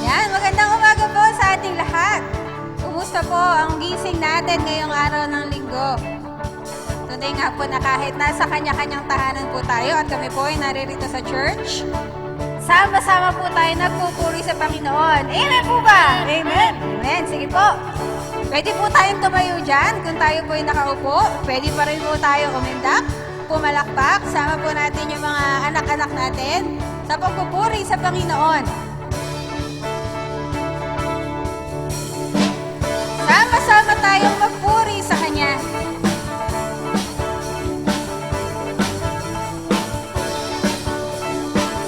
Yan, magandang umaga po sa ating lahat. Kumusta po ang gising natin ngayong araw ng linggo? Tunay nga po na kahit nasa kanya-kanyang tahanan po tayo at kami po ay naririto sa church, sama-sama po tayo nagpupuri sa Panginoon. Amen po ba? Amen. Amen. Sige po. Pwede po tayong tumayo dyan kung tayo po ay nakaupo. Pwede pa rin po tayo umindak, pumalakpak. Sama po natin yung mga anak-anak natin sa pagpupuri sa Panginoon. Sama-sama tayong magpuri sa Kanya.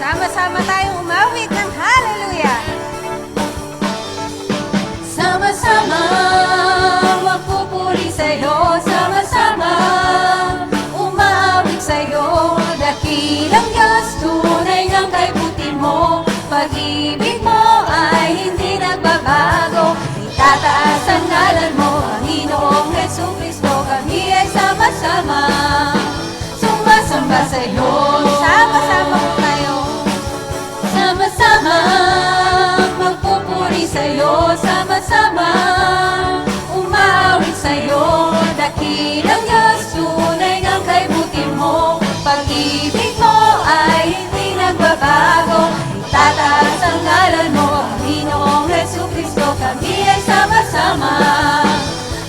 Sama-sama tayong umawit ng hallelujah. Sama-sama magpupuri sa'yo, sama-sama umawit sa'yo. Dakilang Diyos, tunay ngang kay buti mo, pag-ibig mo ay hindi nagbabago. Itataas ang ngalan mo, Panginoong Jesucristo, kami ay sama-sama sumasamba sa'yo. Sama-sama po tayo, sama-sama magpupuri sa'yo, sama-sama umawit sa'yo. Dakilang Diyos, tunay ngang kay buti mo, pag-ibig mo ay hindi nagbabago. Itataas ang ngalan mo, Panginoong Jesucristo, kami ay sama-sama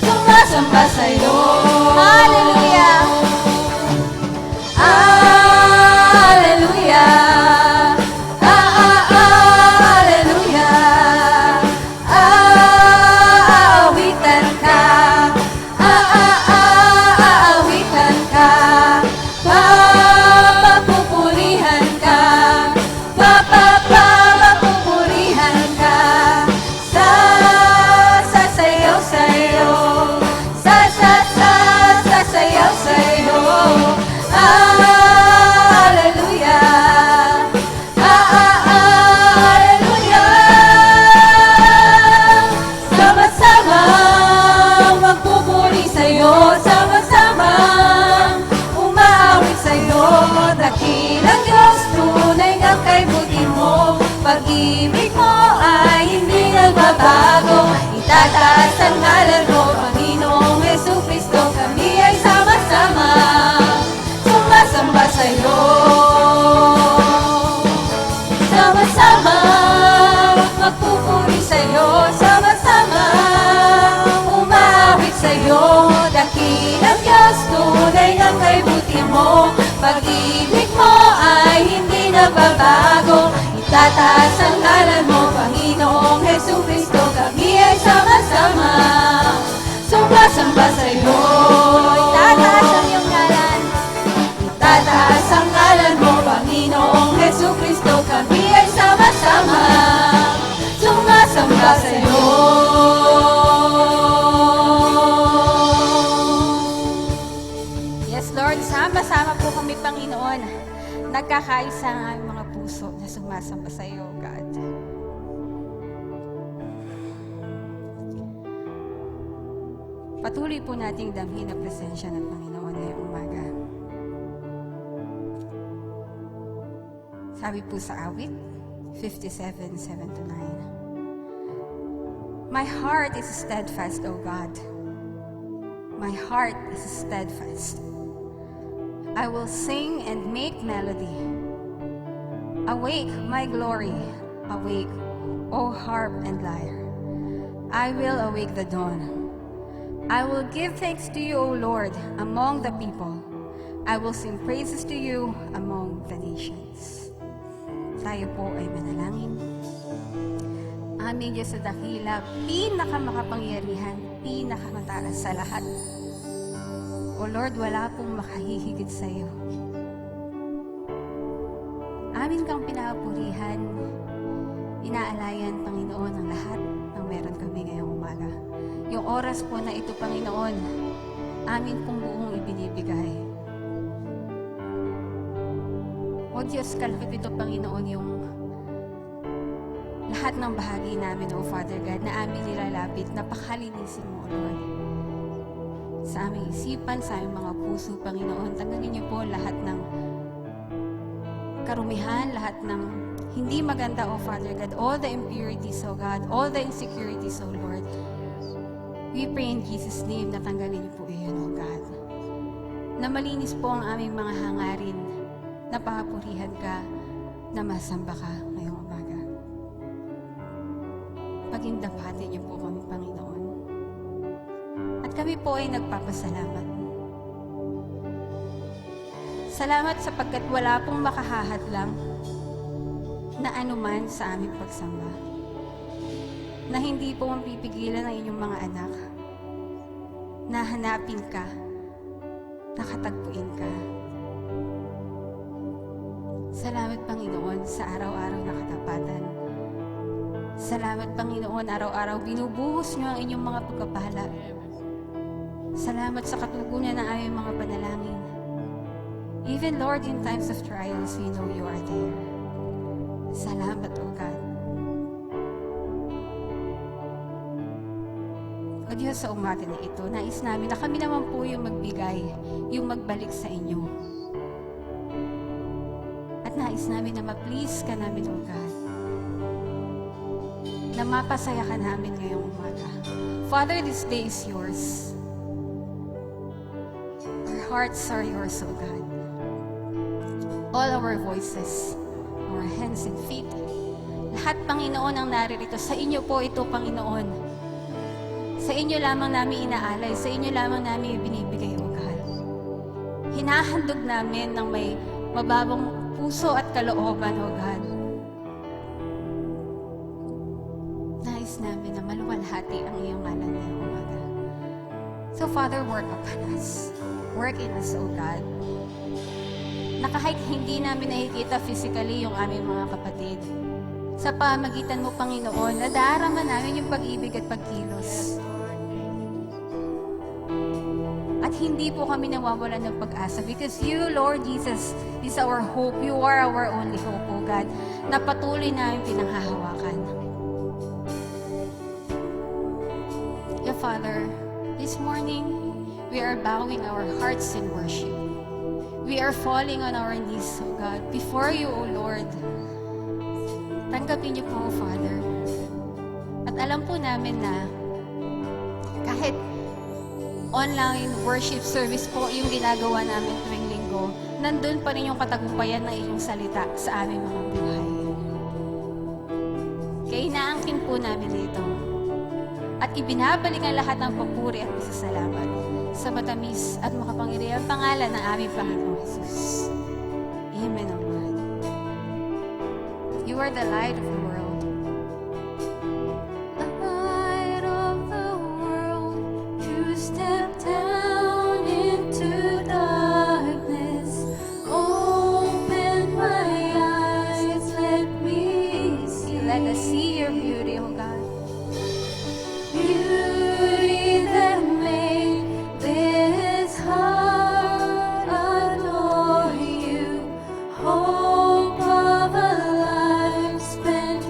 sumasamba sa'yo. Hallelujah! Hallelujah! Pag-ibig mo ay hindi nagbabago. Itataas ang ngalan mo, Panginoong Jesucristo, kami ay sama-sama sumasamba sa'yo. Sama-sama magpupuri sa'yo, sama-sama umawit sa'yo. Dakilang Diyos, tunay ngang kay buti mo, pag-ibig mo ay hindi nagbabago. Itataas ang ngalan mo, Panginoong Jesucristo, kami ay sama-sama sumasamba sa'yo. Itataas ang iyong ngalan, itataas ang ngalan mo, Panginoong Jesucristo, kami ay sama-sama sumasamba sa'yo. Yes, Lord, sama-sama po kami, Panginoon. Nagkakaisa ang aming mga puso na sumasamba sa iyo, God. Patuloy po nating damhin ang presensya ng Panginoon ngayong umaga. Sabi po sa awit 57:7-9. My heart is steadfast, O God. My heart is steadfast. I will sing and make melody. Awake, my glory, awake, O harp and lyre. I will awake the dawn. I will give thanks to you, O Lord, among the people. I will sing praises to you among the nations. Tayo po ay manalangin. Aming Diyos sa dakila, pinakamakapangyarihan, pinakamataas sa lahat. O Lord, wala pong makahihigit sa iyo. Amin kang pinapurihan, inaalayan, Panginoon, ang lahat ng meron kami ngayong umaga. Yung oras po na ito, Panginoon, amin pong buong ibinibigay. O Diyos, kalapit ito, Panginoon, yung lahat ng bahagi namin, O Father God, na amin nilalapit, napakalinisin mo, O Lord. Sa aming isipan, sa aming mga puso, Panginoon, tanggapin niyo po lahat ng karumihan, lahat ng hindi maganda, O Father God, all the impurities, O God, all the insecurities, O Lord. We pray in Jesus' name na tanggalin niyo po iyon, O God. Na malinis po ang aming mga hangarin, na papurihan ka, na masamba ka ngayong umaga. Pagindapatin niyo po kami, Panginoon. At kami po ay nagpapasalamat. Salamat sapagkat wala pong makahahadlang na anuman sa aming pagsamba. Na hindi po mapipigilan ng inyong mga anak na hanapin ka, nakatagpuin ka. Salamat, Panginoon, sa araw-araw na katapatan. Salamat, Panginoon, araw-araw binubuhos niyo ang inyong mga pagkapala. Salamat sa katugunan ng aming mga panalangin. Even, Lord, in times of trials, we know you are there. Salamat, O God. O Diyos, sa umaga na ito, nais namin na kami naman po yung magbigay, yung magbalik sa inyo. At nais namin na ma-please ka namin, O God. Na mapasaya ka namin ngayong umaga. Father, this day is yours. Our hearts are yours, O God. All our voices, our hands and feet, lahat, Panginoon, ang naririto. Sa inyo po ito, Panginoon. Sa inyo lamang namin inaalay, sa inyo lamang namin ibinibigay, O God. Hinahandog namin ng may mababang puso at kalooban, O God. Nais namin na maluwalhati ang iyong ngalan ngayong umaga. So, Father, work upon us. Work in us, O God. Na kahit hindi namin nakikita physically yung aming mga kapatid, sa pamagitan mo, Panginoon, nadarama namin yung pag-ibig at pagkilos. At hindi po kami nawawalan ng pag-asa because you, Lord Jesus, is our hope. You are our only hope, O God, na patuloy namin pinanghahawakan. Yeah, Father, this morning, we are bowing our hearts in worship. We are falling on our knees, O God, before you, O Lord. Tanggapin niyo po, Father. At alam po namin na kahit online worship service po yung ginagawa namin tuwing linggo, nandun pa rin yung katagumpayan ng iyong salita sa aming mga buhay. Kaya inaangkin po namin ito. At ibinabalik ang lahat ng papuri at pasasalamat sa matamis at makapangyarihang pangalan ng aming Panginoong Jesus. Amen, O Lord. You are the light of the world. The light of the world. You step down into darkness. Open my eyes, let me see. Let us see your beauty, O God. Beauty that made this heart adore you. Hope of a life spent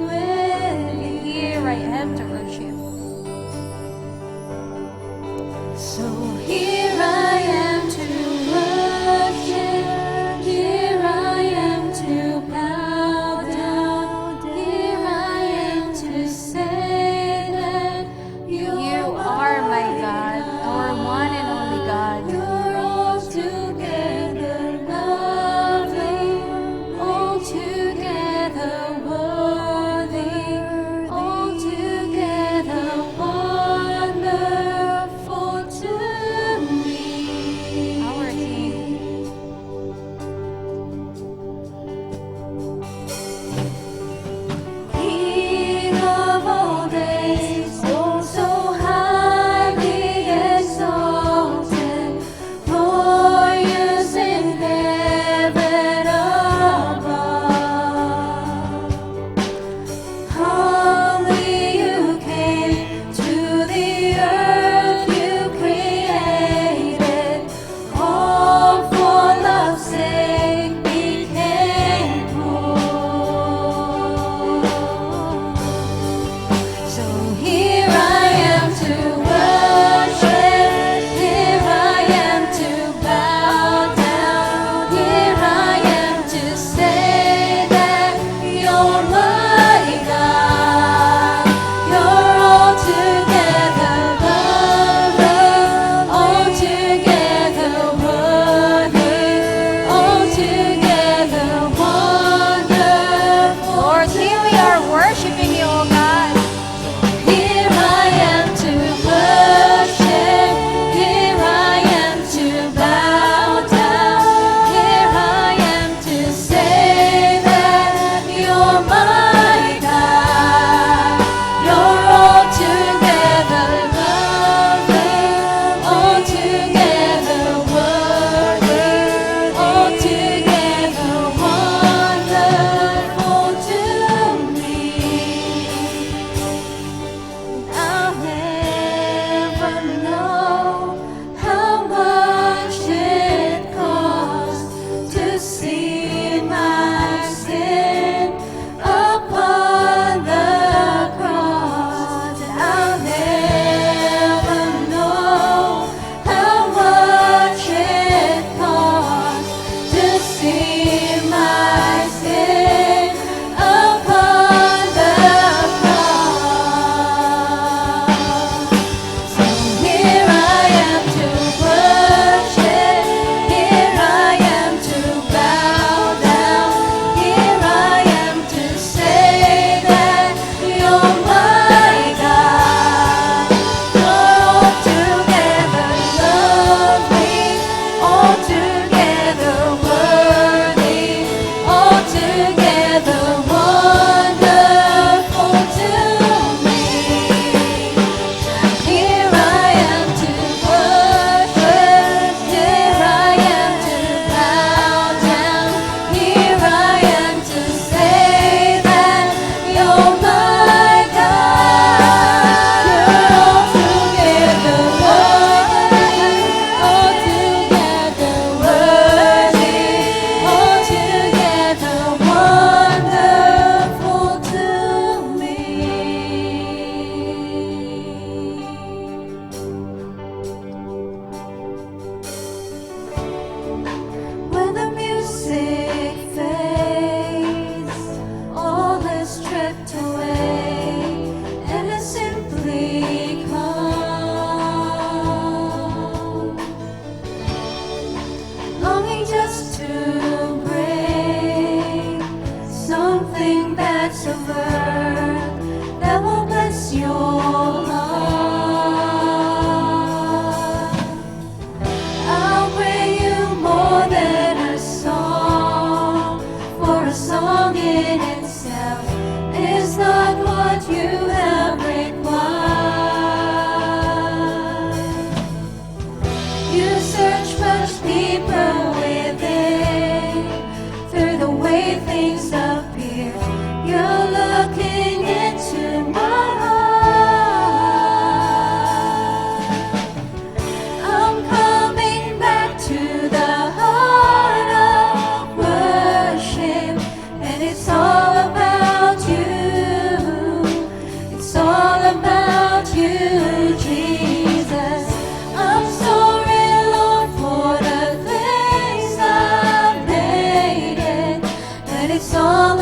things of earth that will bless your heart. I'll bring you more than a song, for a song in itself is not what you have required. You search much deeper within, through the way things appear. You're looking into my heart. I'm coming back to the heart of worship, and it's all about you. It's all about you, Jesus. I'm sorry, Lord, for the things I've made it, but it's all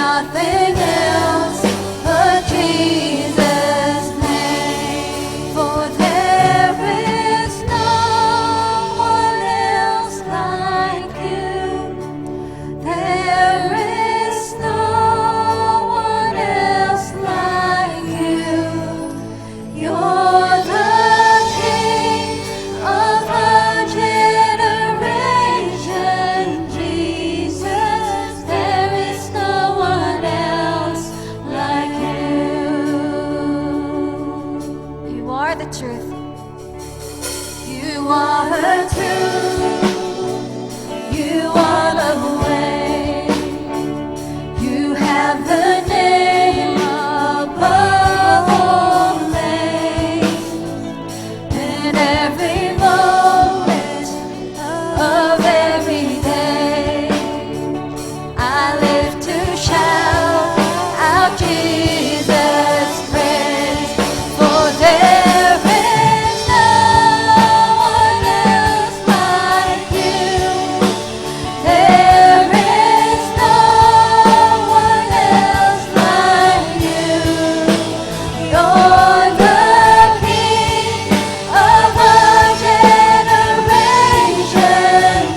nothing else but Jesus' name. For there is no one else like you. There is no one else like you. You're the King of our generation, Jesus. There is no one else like you. You are the truth. You are the truth. You are the way. You have the name above all names. In every moment of every day, I live to shout out Jesus' praise. For there is no one else like you. There is no one else like you. You're the King of our generation,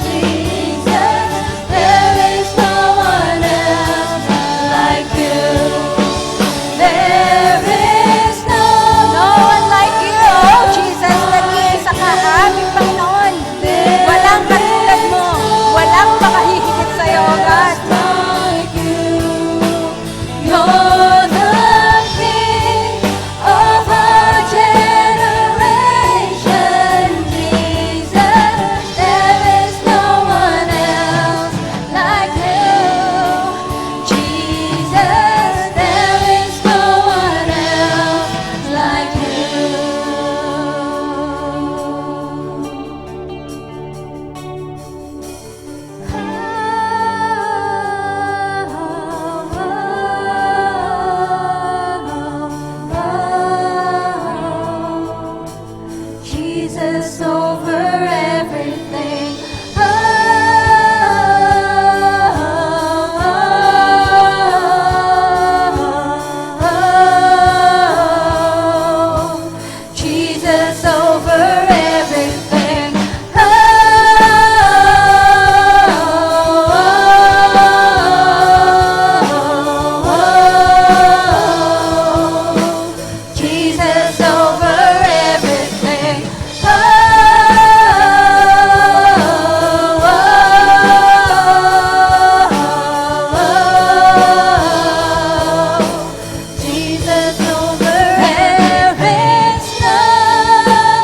Jesus. There is no one else like you. There is no one like you, oh Jesus, nag-iisa ka, aming Panginoon. Walang katulad mo, walang makahihigit sa'yo, oh God. like you. You're the King of our generation, Jesus. There is no one else like you. Jesus, there is no one else like you. Jesus over everything. Jesus over everything. Jesus over everything. Jesus over there is no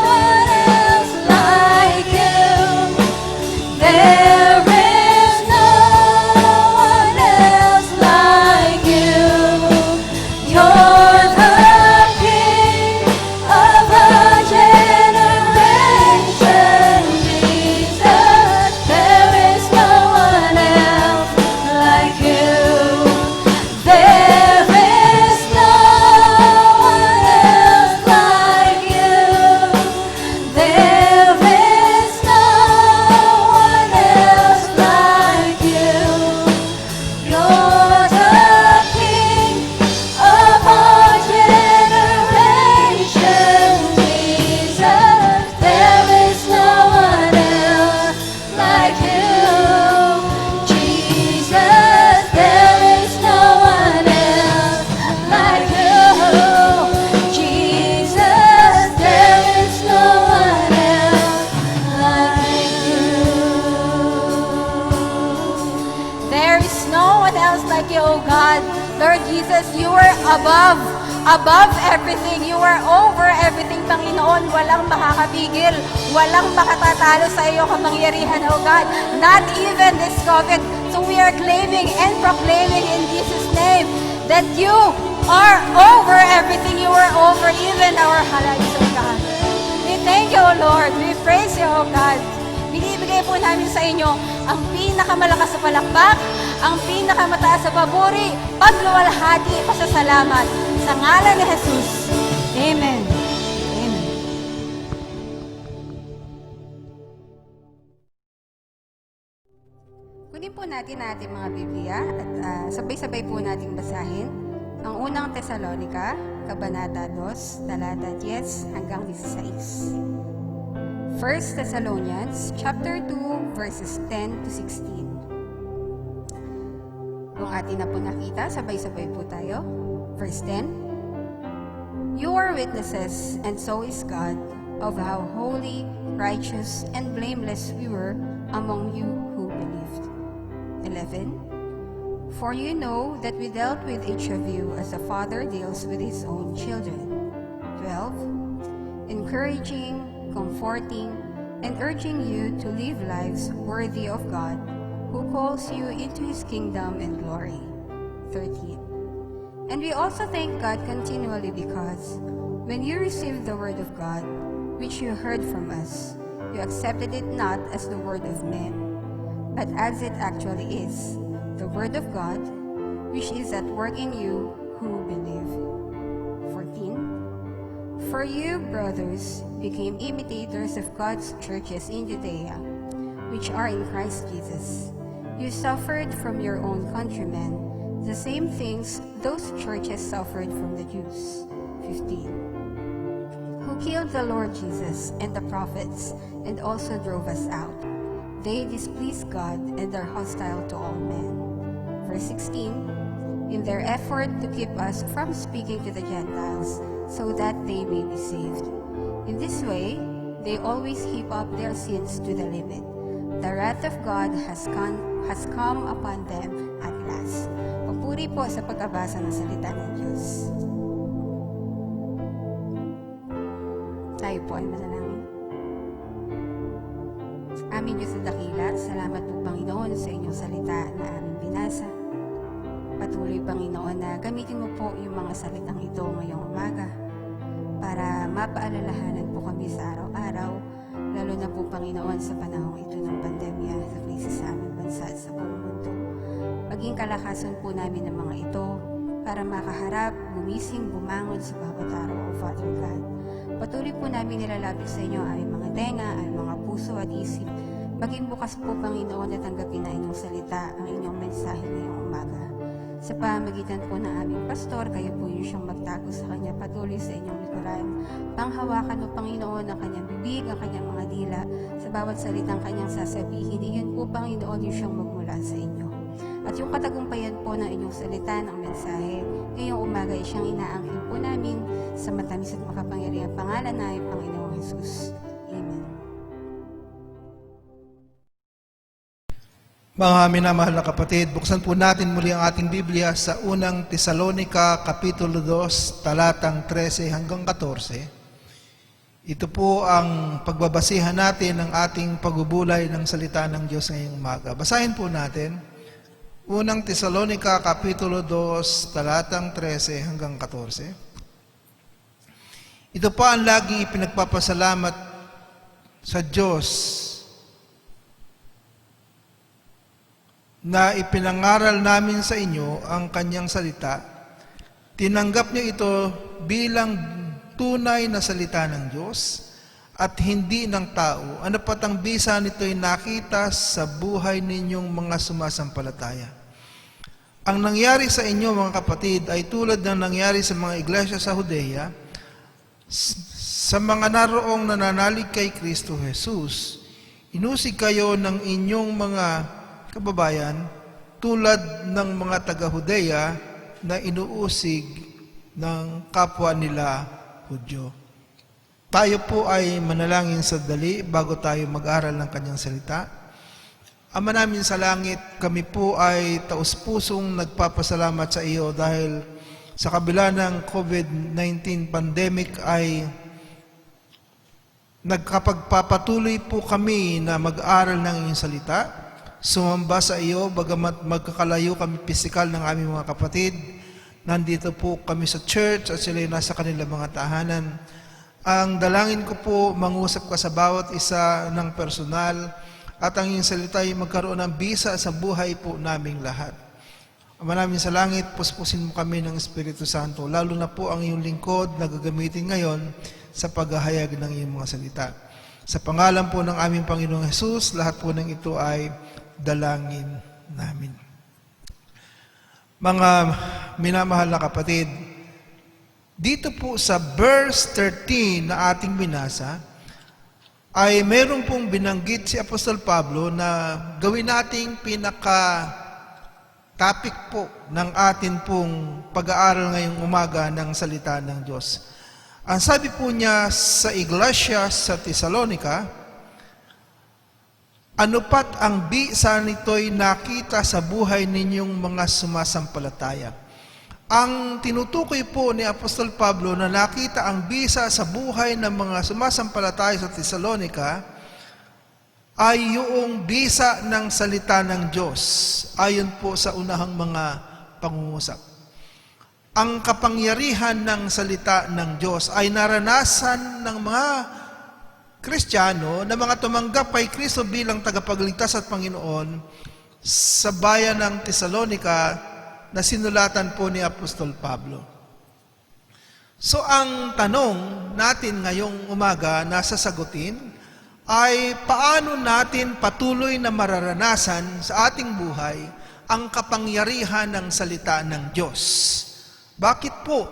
one else like you. There is no one else like you. You're the King of our generation, Jesus. There is no one else like you. There is no one else like you. There is no one else like you. You're the King of our generation, Jesus. There is no one else like you. Jesus, there is no one else like you. Jesus, there is no one else like you. There is no one else like you, oh God. Lord Jesus, you are above everything. You are over everything, Panginoon. Walang makakapigil, walang makatatalo sa iyo kapangyarihan, oh God. Not even this COVID. So we are claiming and proclaiming in Jesus' name that you are over everything. You are over even our lives, oh God. We thank you, oh Lord. We praise you, oh God. Binibigay po namin sa inyo ang pinakamalakas sa palakpak, ang pinakamataas sa papuri, pagluwalhati, pasasalamat. Sa ngalan ni Jesus. Amen. Amen. Kunin po natin ang ating mga Biblia at sabay-sabay po nating basahin ang unang Tesalonica, Kabanata 2, talata 10 hanggang 16. 1 Thessalonians chapter 2, verses 10 to 16. Kung atin na po nakita, sabay-sabay po tayo. Verse 10. You are witnesses, and so is God, of how holy, righteous, and blameless we were among you who believed. 11. For you know that we dealt with each of you as a father deals with his own children. 12. Encouraging, comforting, and urging you to live lives worthy of God, who calls you into his kingdom and glory. 13. And we also thank God continually because, when you received the word of God, which you heard from us, you accepted it not as the word of men, but as it actually is, the word of God, which is at work in you who believe. 14. For you, brothers, became imitators of God's churches in Judea, which are in Christ Jesus. You suffered from your own countrymen the same things those churches suffered from the Jews. 15. Who killed the Lord Jesus and the prophets and also drove us out. They displease God and are hostile to all men. Verse 16. In their effort to keep us from speaking to the Gentiles so that they may be saved. In this way, they always heap up their sins to the limit. The wrath of God has come upon them at last. Papuri po sa pagkabasa ng salita ng Diyos. Tayo po ay manalangin. Aming Diyos na dakila, salamat po Panginoon sa inyong salita na aming binasa. Patuloy Panginoon na gamitin mo po yung mga salitang ito ngayong umaga para mapaalalahanan po kami sa araw-araw, lalo na po Panginoon sa panahong ito ng pandemya sa krisis sa aming bansa at sa buong mundo. Maging kalakasan po namin ng mga ito para makaharap, gumising, bumangon sa bawat araw, O Father God. Patuloy po namin nilalapit sa inyo ang aming mga tenga, ang mga puso at isip. Maging bukas po, Panginoon, at tanggapin na inyong salita, ang inyong mensahe ngayong umaga. Sa pamagitan po ng aming pastor, kayo po yung siyang magtago sa kanya, patuloy sa inyong likuran. Panghawakan o Panginoon ang kanyang bibig, ang kanyang mga dila, sa bawat salitang kanyang sasabihin. Iyon po, Panginoon, yung siyang magmula sa inyo. At yung katagumpayan po ng inyong salita, ng mensahe, ngayong umaga ay siyang inaangkin po namin sa matamis at makapangyarihang pangalan na Panginoong Jesus. Amen. Mga minamahal na kapatid, buksan po natin muli ang ating Biblia sa unang Tesalonica, Kapitulo 2, talatang 13 hanggang 14. Ito po ang pagbabasihan natin ng ating pagbubulay ng salita ng Diyos ngayong umaga. Basahin po natin. Unang Tesalonica, Kapitulo 2, talatang 13 hanggang 14. Ito pa ang lagi ipinagpapasalamat sa Diyos na ipinangaral namin sa inyo ang kanyang salita. Tinanggap niyo ito bilang tunay na salita ng Diyos at hindi ng tao. Ano pat ang bisa nito'y nakita sa buhay ninyong mga sumasampalataya. Ang nangyari sa inyo, mga kapatid, ay tulad ng nangyari sa mga iglesia sa Judea, sa mga naroong nananalig kay Kristo Jesus. Inusig kayo ng inyong mga kababayan tulad ng mga taga-Judea na inuusig ng kapwa nila Hudyo. Tayo po ay manalangin sandali bago tayo mag-aral ng kanyang salita. Ama namin sa langit, kami po ay taus-pusong nagpapasalamat sa iyo dahil sa kabila ng COVID-19 pandemic ay nagkapagpapatuloy po kami na mag-aral ng iyong salita. Sumamba sa iyo, bagamat magkakalayo kami pisikal ng aming mga kapatid. Nandito po kami sa church at sila nasa kanilang mga tahanan. Ang dalangin ko po, mangusap ka sa bawat isa ng personal at ang iyong salita ay magkaroon ng bisa sa buhay po naming lahat. Ama namin sa langit, puspusin mo kami ng Espiritu Santo, lalo na po ang iyong lingkod na gagamitin ngayon sa paghahayag ng iyong mga salita. Sa pangalan po ng aming Panginoong Jesus, lahat po ng ito ay dalangin. namin. Mga minamahal na kapatid, dito po sa verse 13 na ating binasa, ay meron pong binanggit si Apostol Pablo na gawin nating pinaka-topic po ng atin pong pag-aaral ngayong umaga ng salita ng Diyos. Ang sabi po niya sa iglesia sa Thessalonica, ano pat ang bisa nito'y nakita sa buhay ninyong mga sumasampalataya. Ang tinutukoy po ni Apostol Pablo na nakita ang bisa sa buhay ng mga sumasampalataya sa Thessalonica ay yung bisa ng salita ng Diyos, ayon po sa unahang mga pangungusap. Ang kapangyarihan ng salita ng Diyos ay naranasan ng mga Kristiyano na mga tumanggap kay Kristo bilang tagapagligtas at Panginoon sa bayan ng Thessalonica na sinulatan po ni Apostol Pablo. So ang tanong natin ngayong umaga na sasagutin ay paano natin patuloy na mararanasan sa ating buhay ang kapangyarihan ng salita ng Diyos. Bakit po?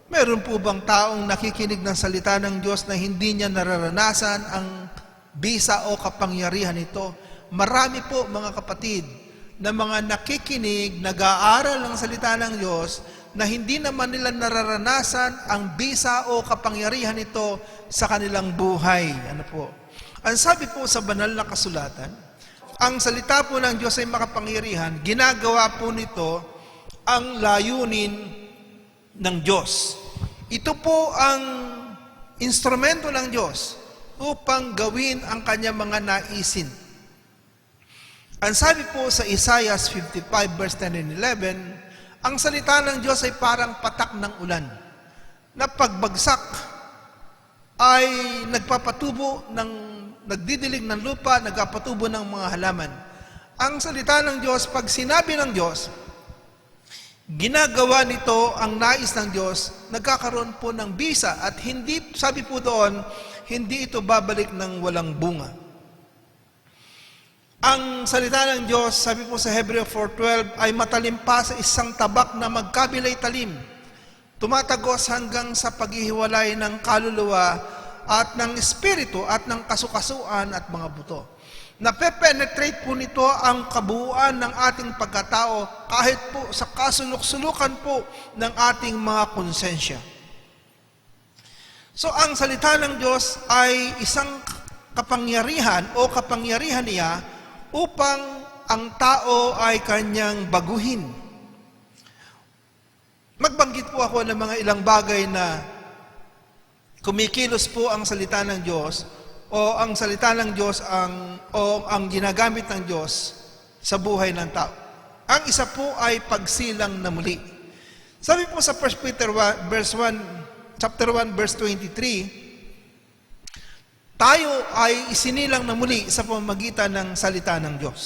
Meron po bang taong nakikinig ng salita ng Diyos na hindi niya nararanasan ang bisa o kapangyarihan nito? Marami po mga kapatid na mga nakikinig, nag-aaral ng salita ng Diyos na hindi naman nila nararanasan ang bisa o kapangyarihan nito sa kanilang buhay. Ano po? Ang sabi po sa banal na kasulatan, ang salita po ng Diyos ay makapangyarihan, ginagawa po nito ang layunin ng Diyos. Ito po ang instrumento ng Diyos upang gawin ang kanyang mga naisin. Ang sabi po sa Isaiah 55 verse 10 and 11, ang salita ng Diyos ay parang patak ng ulan na pagbagsak ay nagpapatubo ng nagdidilig ng lupa, nagpapatubo ng mga halaman. Ang salita ng Diyos, pag sinabi ng Diyos, ginagawa nito ang nais ng Diyos, nagkakaroon po ng bisa at hindi, sabi po doon, hindi ito babalik ng walang bunga. Ang salita ng Diyos, sabi po sa Hebreo 4:12, ay matalim pa sa isang tabak na magkabilay talim, tumatagos hanggang sa paghihiwalay ng kaluluwa at ng espiritu at ng kasukasuan at mga buto. Nape-penetrate po nito ang kabuuan ng ating pagkatao kahit po sa kasuluk-sulukan po ng ating mga konsensya. So ang salita ng Diyos ay isang kapangyarihan o kapangyarihan niya upang ang tao ay kanyang baguhin. Magbanggit po ako ng mga ilang bagay na kumikilos po ang salita ng Diyos o ang salita ng Diyos ang ginagamit ng Diyos sa buhay ng tao. Ang isa po ay pagsilang na muli. Sabi po sa 1 Peter 1, chapter 1 verse 23, tayo ay isinilang na muli sa pamamagitan ng salita ng Diyos.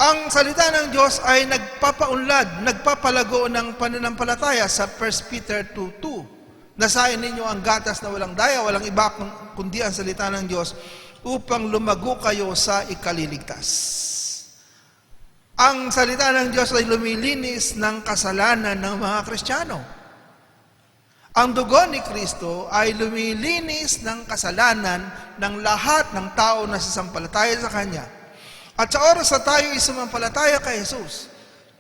Ang salita ng Diyos ay nagpapaunlad, nagpapalago ng pananampalataya sa 1 Peter 2:2. Nasain ninyo ang gatas na walang daya, walang iba kundi ang salita ng Diyos upang lumago kayo sa ikaliligtas. Ang salita ng Diyos ay lumilinis ng kasalanan ng mga Kristiyano. Ang dugo ni Kristo ay lumilinis ng kasalanan ng lahat ng tao na sasampalataya sa Kanya. At sa oras na tayo ay sumampalataya kay Jesus,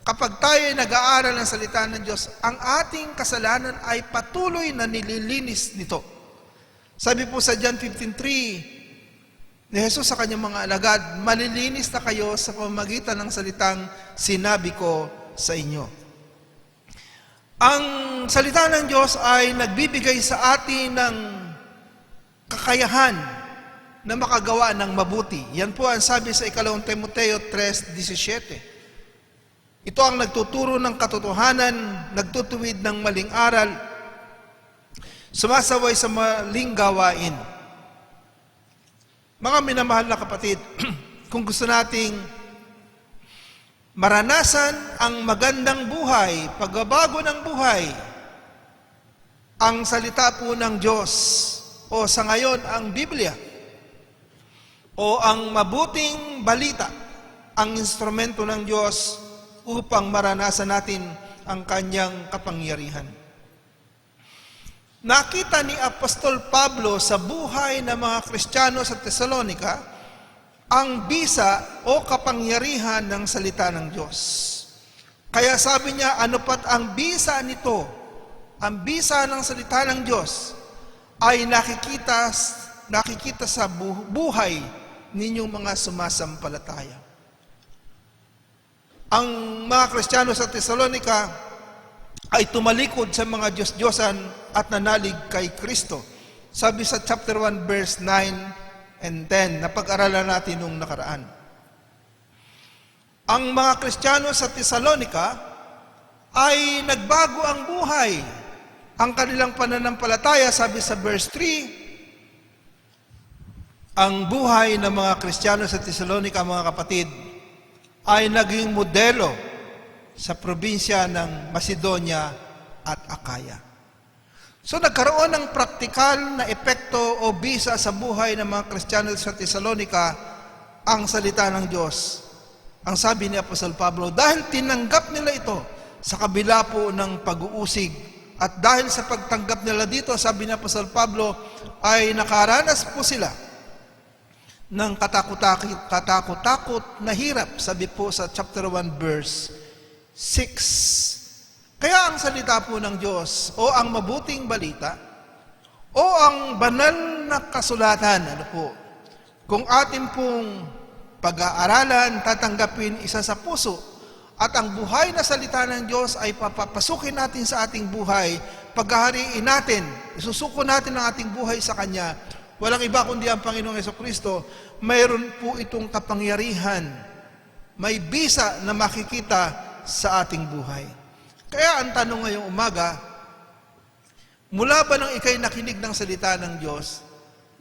kapag tayo ay nag-aaral ng salita ng Diyos, ang ating kasalanan ay patuloy na nililinis nito. Sabi po sa John 15:3 ni Jesus sa kanyang mga alagad, malilinis na kayo sa pamamagitan ng salitang sinabi ko sa inyo. Ang salita ng Diyos ay nagbibigay sa atin ng kakayahan na makagawa ng mabuti. Yan po ang sabi sa 2 Timoteo 3:17. Ito ang nagtuturo ng katotohanan, nagtutuwid ng maling aral, sumasaway sa maling gawain. Mga minamahal na kapatid, kung gusto nating maranasan ang magandang buhay, pagbabago ng buhay, ang salita po ng Diyos, o sa ngayon ang Biblia, o ang mabuting balita, ang instrumento ng Diyos upang maranasan natin ang kanyang kapangyarihan. Nakita ni Apostol Pablo sa buhay ng mga Kristiyano sa Tesalonika ang bisa o kapangyarihan ng salita ng Diyos. Kaya sabi niya, ano pat ang bisa nito, ang bisa ng salita ng Diyos ay nakikita sa buhay ninyong mga sumasampalataya. Ang mga Kristiyano sa Tesalonika ay tumalikod sa mga Diyos-Diyosan at nanalig kay Kristo. Sabi sa chapter 1 verse 9 and 10 na pag-aralan natin nung nakaraan. Ang mga Kristiyano sa Tesalonika ay nagbago ang buhay. Ang kanilang pananampalataya, sabi sa verse 3, ang buhay ng mga Kristiyano sa Tesalonika, mga kapatid, ay naging modelo sa probinsya ng Macedonia at Akaya. So nagkaroon ng praktikal na epekto o bisa sa buhay ng mga Kristiyano sa Tesalonika ang salita ng Diyos. Ang sabi ni Apostol Pablo, dahil tinanggap nila ito sa kabila po ng pag-uusig at dahil sa pagtanggap nila dito, sabi ni Apostol Pablo, ay nakaranas po sila ng katakot-takot na hirap, sabi po sa chapter 1 verse 6. Kaya ang salita po ng Diyos o ang mabuting balita o ang banal na kasulatan, kung atin pong pag-aaralan, tatanggapin isa sa puso at ang buhay na salita ng Diyos ay papapasukin natin sa ating buhay, paghahariin natin, isusuko natin ang ating buhay sa Kanya, walang iba kundi ang Panginoong Jesucristo, mayroon po itong kapangyarihan, may bisa na makikita sa ating buhay. Kaya ang tanong ngayong umaga, mula ba nang ikay nakinig ng salita ng Diyos,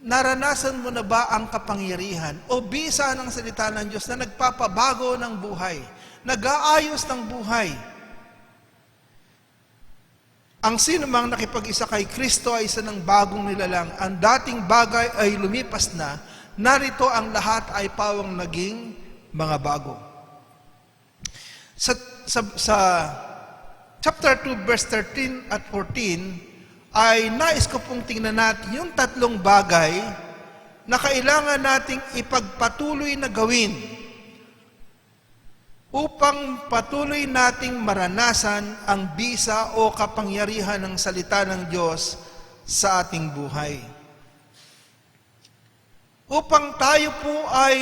naranasan mo na ba ang kapangyarihan o bisa ng salita ng Diyos na nagpapabago ng buhay, nag-aayos ng buhay? Ang sinumang nakipag-isa kay Kristo ay isa ng bagong nilalang. Ang dating bagay ay lumipas na, narito ang lahat ay pawang naging mga bago. Sa chapter 2 verse 13 at 14 ay nais ko pong tingnan natin yung tatlong bagay na kailangan nating ipagpatuloy na gawin upang patuloy nating maranasan ang bisa o kapangyarihan ng salita ng Diyos sa ating buhay. Upang tayo po ay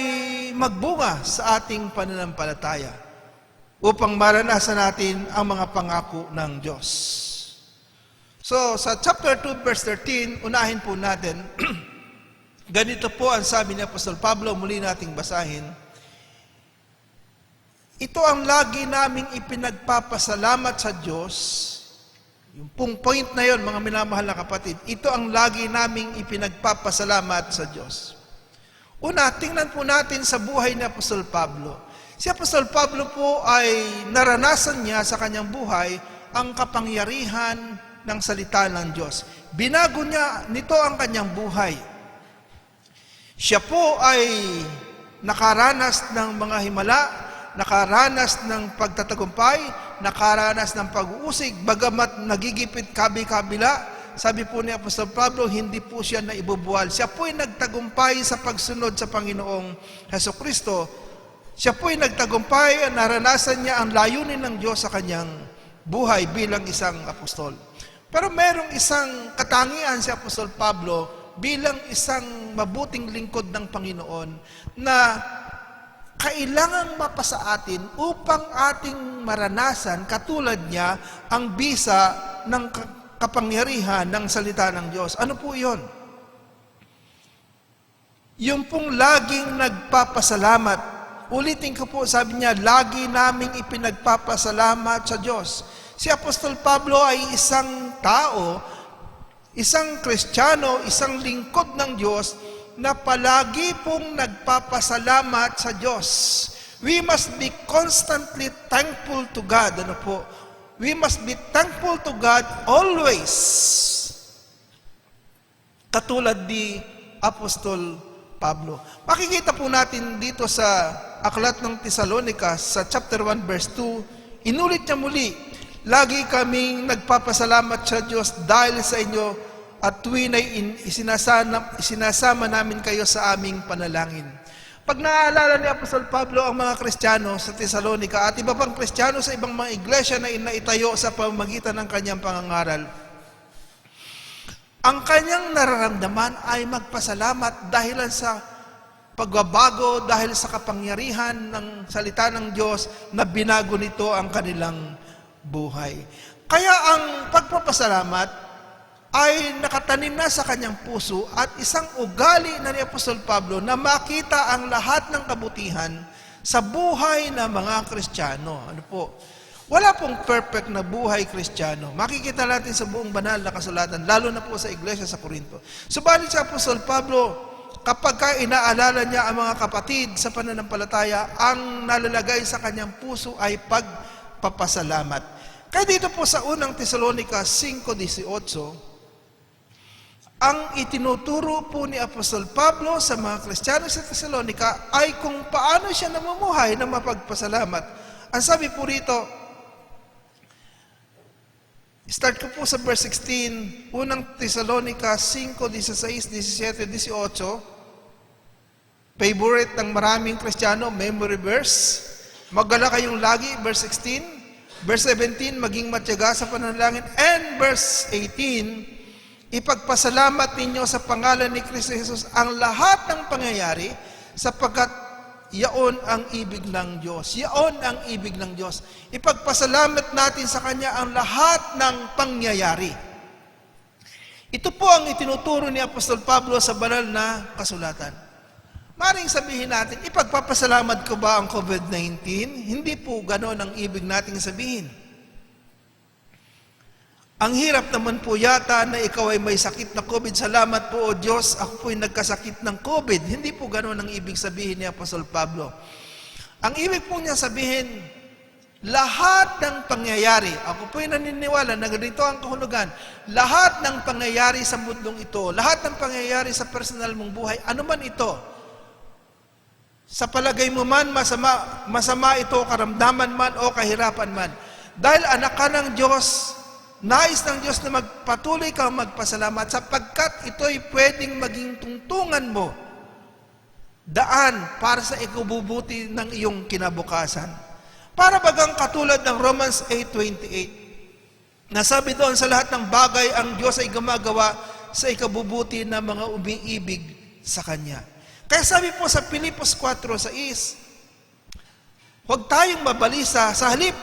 magbunga sa ating pananampalataya, upang maranasan natin ang mga pangako ng Diyos. So, sa chapter 2, verse 13, unahin po natin, ganito po ang sabi ni Apostol Pablo, muli nating basahin, ito ang lagi naming ipinagpapasalamat sa Diyos. Yung pong point na yon, mga minamahal na kapatid, ito ang lagi naming ipinagpapasalamat sa Diyos. Una, tingnan po natin sa buhay ni Apostol Pablo. Si Apostol Pablo po ay naranasan niya sa kanyang buhay ang kapangyarihan ng salita ng Diyos. Binago niya nito ang kanyang buhay. Siya po ay nakaranas ng mga himala, nakaranas ng pagtatagumpay, nakaranas ng pag-uusig, bagamat nagigipit kabi-kabila. Sabi po ni Apostol Pablo, hindi po siya naibubuwal. Siya po ay nagtagumpay sa pagsunod sa Panginoong Jesucristo. Siya po ay nagtagumpay, naranasan niya ang layunin ng Diyos sa kanyang buhay bilang isang apostol. Pero merong isang katangian si Apostol Pablo bilang isang mabuting lingkod ng Panginoon na kailangang mapasa atin upang ating maranasan katulad niya ang bisa ng kapangyarihan ng salita ng Diyos. Ano po yun? Yung pong laging nagpapasalamat. Ulitin ko po, sabi niya, lagi naming ipinagpapasalamat sa Diyos. Si Apostol Pablo ay isang tao, isang Kristiyano, isang lingkod ng Diyos na palagi pong nagpapasalamat sa Diyos. We must be constantly thankful to God. Ano po? We must be thankful to God always. Katulad ni Apostol Pablo. Makikita po natin dito sa Aklat ng Tesalonica sa chapter 1 verse 2, inulit niya muli, lagi kaming nagpapasalamat sa Diyos dahil sa inyo at tuwin ay isinasama namin kayo sa aming panalangin. Pag naaalala ni Apostol Pablo ang mga Kristiyano sa Tesalonica at iba pang Kristiyano sa ibang mga iglesia na inaitayo sa pamamagitan ng kanyang pangangaral, ang kanyang nararamdaman ay magpasalamat dahil sa pagbabago, dahil sa kapangyarihan ng salita ng Diyos na binago nito ang kanilang buhay. Kaya ang pagpapasalamat ay nakatanim na sa kanyang puso at isang ugali na ni Apostol Pablo na makita ang lahat ng kabutihan sa buhay ng mga Kristiyano. Ano po? Wala pong perfect na buhay Kristiyano. Makikita natin sa buong banal na kasulatan, lalo na po sa iglesia sa Corinto. Subalit sa Apostol Pablo, kapag inaalala niya ang mga kapatid sa pananampalataya, ang nalalagay sa kanyang puso ay pagpapasalamat. Kaya dito po sa unang Tesalonica 5:18, ang itinuturo po ni Apostol Pablo sa mga Kristiyano sa Tesalonica ay kung paano siya namumuhay na mapagpasalamat. Ang sabi po rito, start ko po sa verse 16, unang Tesalonica 5:16, 17, 18, favorite ng maraming Kristiyano, memory verse. Magala kayong lagi, verse 16. Verse 17, maging matyaga sa panalangin. And verse 18, ipagpasalamat ninyo sa pangalan ni Kristo Jesus ang lahat ng pangyayari sapagkat yaon ang ibig ng Diyos. Yaon ang ibig ng Diyos. Ipagpasalamat natin sa Kanya ang lahat ng pangyayari. Ito po ang itinuturo ni Apostol Pablo sa banal na kasulatan. Maring sabihin natin, ipagpapasalamat ko ba ang COVID-19? Hindi po ganon ang ibig nating sabihin. Ang hirap naman po yata na ikaw ay may sakit na COVID. Salamat po, O Diyos, ako po'y nagkasakit ng COVID. Hindi po gano'n ang ibig sabihin ni Apostol Pablo. Ang ibig po niya sabihin, lahat ng pangyayari, ako po'y naniniwala na ganito ang kahulugan, lahat ng pangyayari sa mundong ito, lahat ng pangyayari sa personal mong buhay, ano man ito, sa palagay mo man, masama ito, karamdaman man o kahirapan man, dahil anak ka ng Diyos, nais ng Diyos na magpatuloy kang magpasalamat sapagkat ito'y pwedeng maging tungtungan mo, daan para sa ikabubuti ng iyong kinabukasan. Para bagang katulad ng Romans 8:28, nasabi doon sa lahat ng bagay ang Diyos ay gumagawa sa ikabubuti ng mga umiibig sa Kanya. Kaya sabi po sa Filipos 4:6, huwag tayong mabalisa, sa halip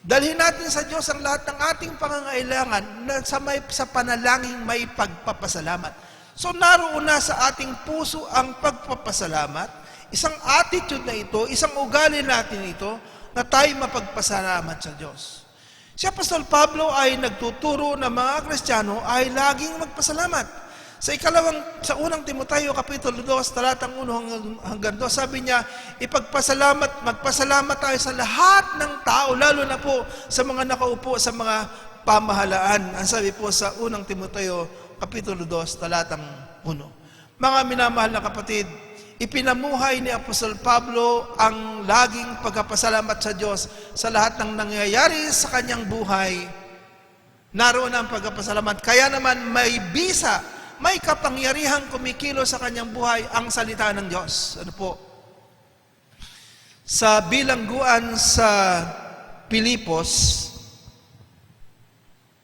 dalhin natin sa Diyos ang lahat ng ating pangangailangan na sa panalangin may pagpapasalamat. So naroon na sa ating puso ang pagpapasalamat, isang attitude na ito, isang ugali natin ito, na tayo mapagpasalamat sa Diyos. Si Apostol Pablo ay nagtuturo na mga Kristiyano ay laging magpasalamat. Sa unang Timoteo, Kapitulo 2, talatang 1 hanggang 2, sabi niya, magpasalamat tayo sa lahat ng tao, lalo na po sa mga nakaupo sa mga pamahalaan. Ang sabi po sa unang Timoteo, Kapitulo 2, talatang 1. Mga minamahal na kapatid, ipinamuhay ni Apostol Pablo ang laging pagpapasalamat sa Diyos sa lahat ng nangyayari sa kanyang buhay. Naroon ang pagpapasalamat. Kaya naman may bisa, may kapangyarihang kumikilo sa kanyang buhay ang salita ng Diyos. Ano po? Sa bilangguan sa Pilipos,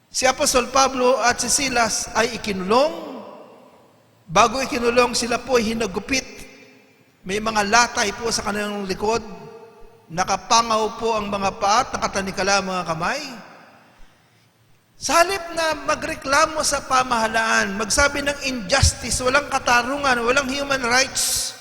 si Apostol Pablo at si Silas ay ikinulong. Bago ikinulong, sila po ay hinagupit. May mga latay po sa kanilang likod. Nakapangaw po ang mga paa at nakatanikala ang mga kamay. Sa halip na magreklamo sa pamahalaan, magsabi ng injustice, walang katarungan, walang human rights,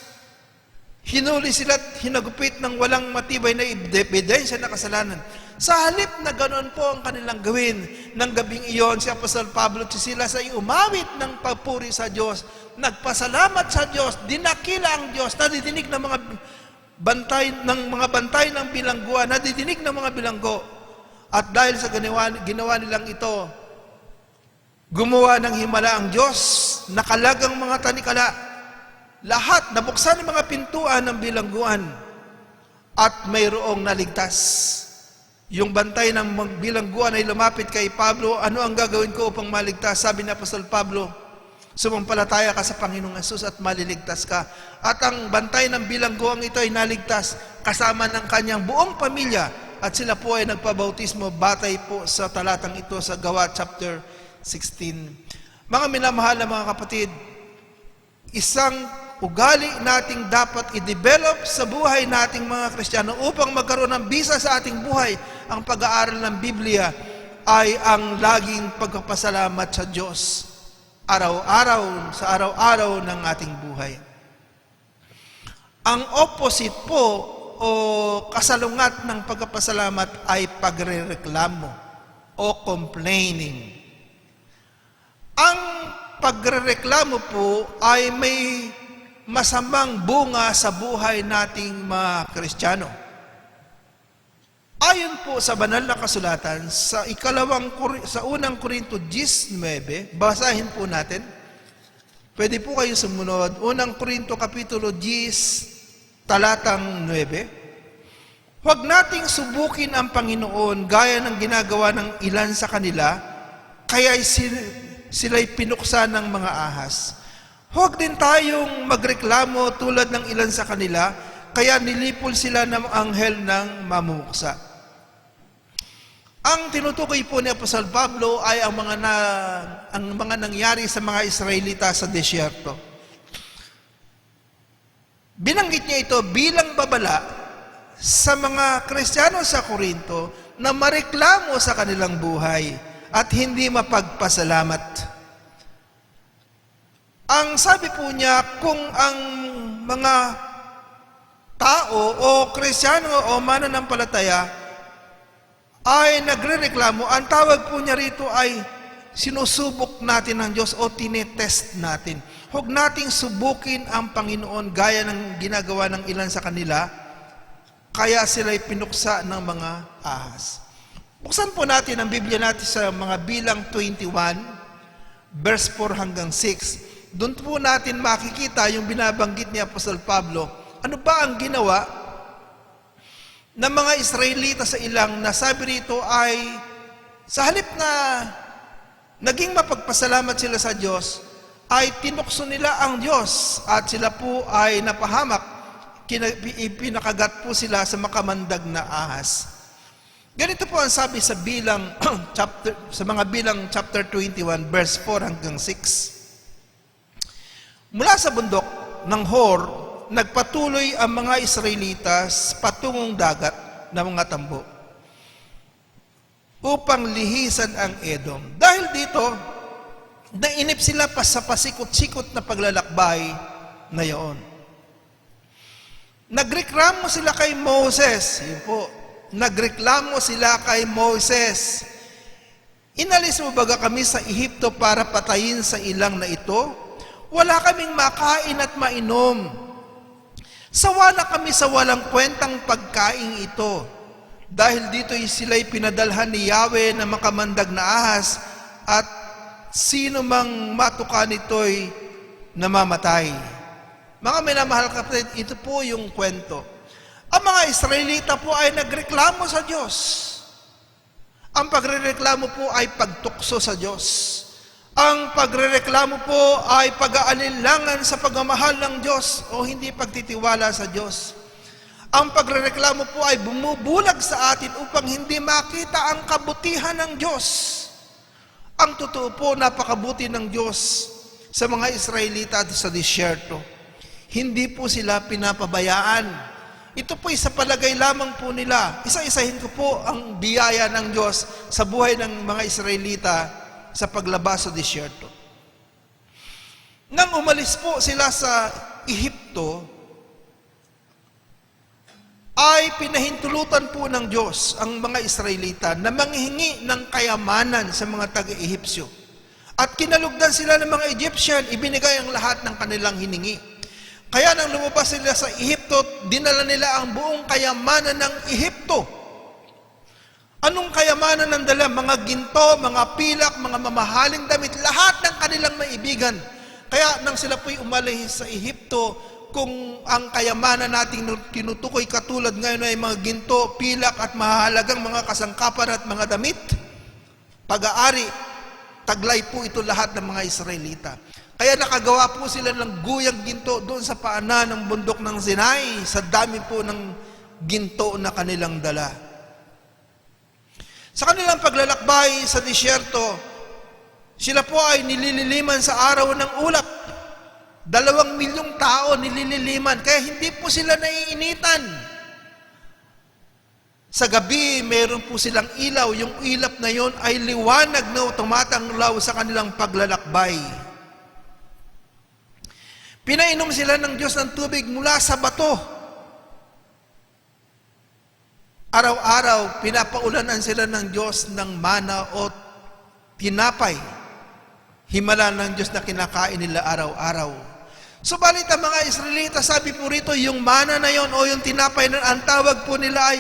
hinuli sila at hinagupit ng walang matibay na ebidensya na kasalanan. Sa halip na ganoon po ang kanilang gawin, ng gabing iyon, si Apostol Pablo at si Silas ay umawit ng papuri sa Diyos, nagpasalamat sa Diyos, dinakila ang Diyos, nadidinig ng mga bantay ng bilangguan, nadidinig ng mga bilanggo. At dahil sa ginawa nilang ito, gumawa ng himala ang Diyos, nakalagang mga tanikala, lahat, nabuksan ang mga pintuan ng bilangguan at mayroong naligtas. Yung bantay ng bilangguan ay lumapit kay Pablo, ano ang gagawin ko upang maligtas? Sabi ni Apostol Pablo, sumampalataya ka sa Panginoong Hesus at maliligtas ka. At ang bantay ng bilangguang ito ay naligtas kasama ng kanyang buong pamilya at sila po ay nagpabautismo batay po sa talatang ito sa Gawa chapter 16. Mga minamahal na mga kapatid, isang ugali nating dapat i-develop sa buhay nating mga Kristiyano upang magkaroon ng bisa sa ating buhay. Ang pag-aaral ng Biblia ay ang laging pagpapasalamat sa Diyos araw-araw, sa araw-araw ng ating buhay. Ang opposite po o kasalungat ng pagpapasalamat ay pagrereklamo o complaining. Ang pagrereklamo po ay may masamang bunga sa buhay nating mga Kristiyano. Ayon po sa banal na kasulatan sa unang Korinto 19, basahin po natin. Pwede po kayo sumunod. Unang Korinto kapitulo 10, talatang 9. Huwag nating subukin ang Panginoon gaya ng ginagawa ng ilan sa kanila, kaya sila'y pinuksa ng mga ahas. Huwag din tayong magreklamo tulad ng ilan sa kanila, kaya nilipol sila ng anghel ng mamumuksa. Ang tinutukoy po ni Apostol Pablo ay ang mga nangyari sa mga Israelita sa desyerto. Binanggit niya ito bilang babala sa mga Kristiyano sa Korinto na mareklamo sa kanilang buhay at hindi mapagpasalamat. Ang sabi po niya, kung ang mga tao o Kristiyano o mananampalataya ay nagrereklamo, ang tawag po niya rito ay sinusubok natin ng Diyos o tinetest natin. Huwag nating subukin ang Panginoon gaya ng ginagawa ng ilan sa kanila, kaya sila'y pinuksa ng mga ahas. Buksan po natin ang Biblia natin sa mga Bilang 21, verse 4 hanggang 6. Doon po natin makikita yung binabanggit ni Apostol Pablo. Ano ba ang ginawa ng mga Israelita sa ilang nasabi rito ay sa halip na naging mapagpasalamat sila sa Diyos, ay tinukso nila ang Diyos at sila po ay napahamak. Pinakagat po sila sa makamandag na ahas. Ganito po ang sabi sa mga Bilang chapter 21 verse 4 hanggang 6. Mula sa bundok ng Hor, nagpatuloy ang mga Israelitas patungong dagat ng mga tambo upang lihisan ang Edom. Dahil dito, nainip sila pa sa pasikot-sikot na paglalakbay na iyon. Nagreklamo sila kay Moses. Yun po, nagreklamo sila kay Moses. Inalis mo baga kami sa Ehipto para patayin sa ilang na ito? Wala kaming makain at mainom. Sawa na kami sa walang kwentang pagkain ito. Dahil dito'y sila'y pinadalhan ni Yahweh na makamandag na ahas at sino mang matuka nito'y namamatay. Mga minamahal kapatid, ito po yung kwento. Ang mga Israelita po ay nagreklamo sa Diyos. Ang pagrereklamo po ay pagtukso sa Diyos. Ang pagrereklamo po ay pag-aalinlangan sa pagmamahal ng Diyos o hindi pagtitiwala sa Diyos. Ang pagrereklamo po ay bumubulag sa atin upang hindi makita ang kabutihan ng Diyos. Ang totoo po, napakabuti ng Diyos sa mga Israelita at sa disyerto. Hindi po sila pinapabayaan. Ito po sa palagay lamang po nila. Isa-isahin ko po ang biyaya ng Diyos sa buhay ng mga Israelita sa paglabas sa disyerto. Nang umalis po sila sa Ehipto, ay pinahintulutan po ng Diyos ang mga Israelita na manghingi ng kayamanan sa mga taga-Ehipsyo. At kinalugdan sila ng mga Egyptian, ibinigay ang lahat ng kanilang hiningi. Kaya nang lumabas sila sa Ehipto, dinala nila ang buong kayamanan ng Ehipto. Anong kayamanan ng dala? Mga ginto, mga pilak, mga mamahaling damit, lahat ng kanilang maibigan. Kaya nang sila po'y umalis sa Ehipto, kung ang kayamanan nating tinutukoy katulad ngayon ay mga ginto, pilak at mahalagang mga kasangkapan at mga damit, pag-aari, taglay po ito lahat ng mga Israelita. Kaya nakagawa po sila ng guyang ginto doon sa paanan ng bundok ng Sinai, sa dami po ng ginto na kanilang dala. Sa kanilang paglalakbay sa disyerto, sila po ay nilililiman sa araw ng ulap. 2 milyong tao nilililiman, kaya hindi po sila naiinitan. Sa gabi, mayroon po silang ilaw. Yung ilap na yon ay liwanag na tumatanglaw sa kanilang paglalakbay. Pinainom sila ng Diyos ng tubig mula sa bato. Araw-araw, pinapaulanan sila ng Diyos ng mana o tinapay. Himala ng Diyos na kinakain nila araw-araw. Subalit ang mga Israelita, sabi po rito, yung mana na yon o yung tinapay na ang tawag po nila ay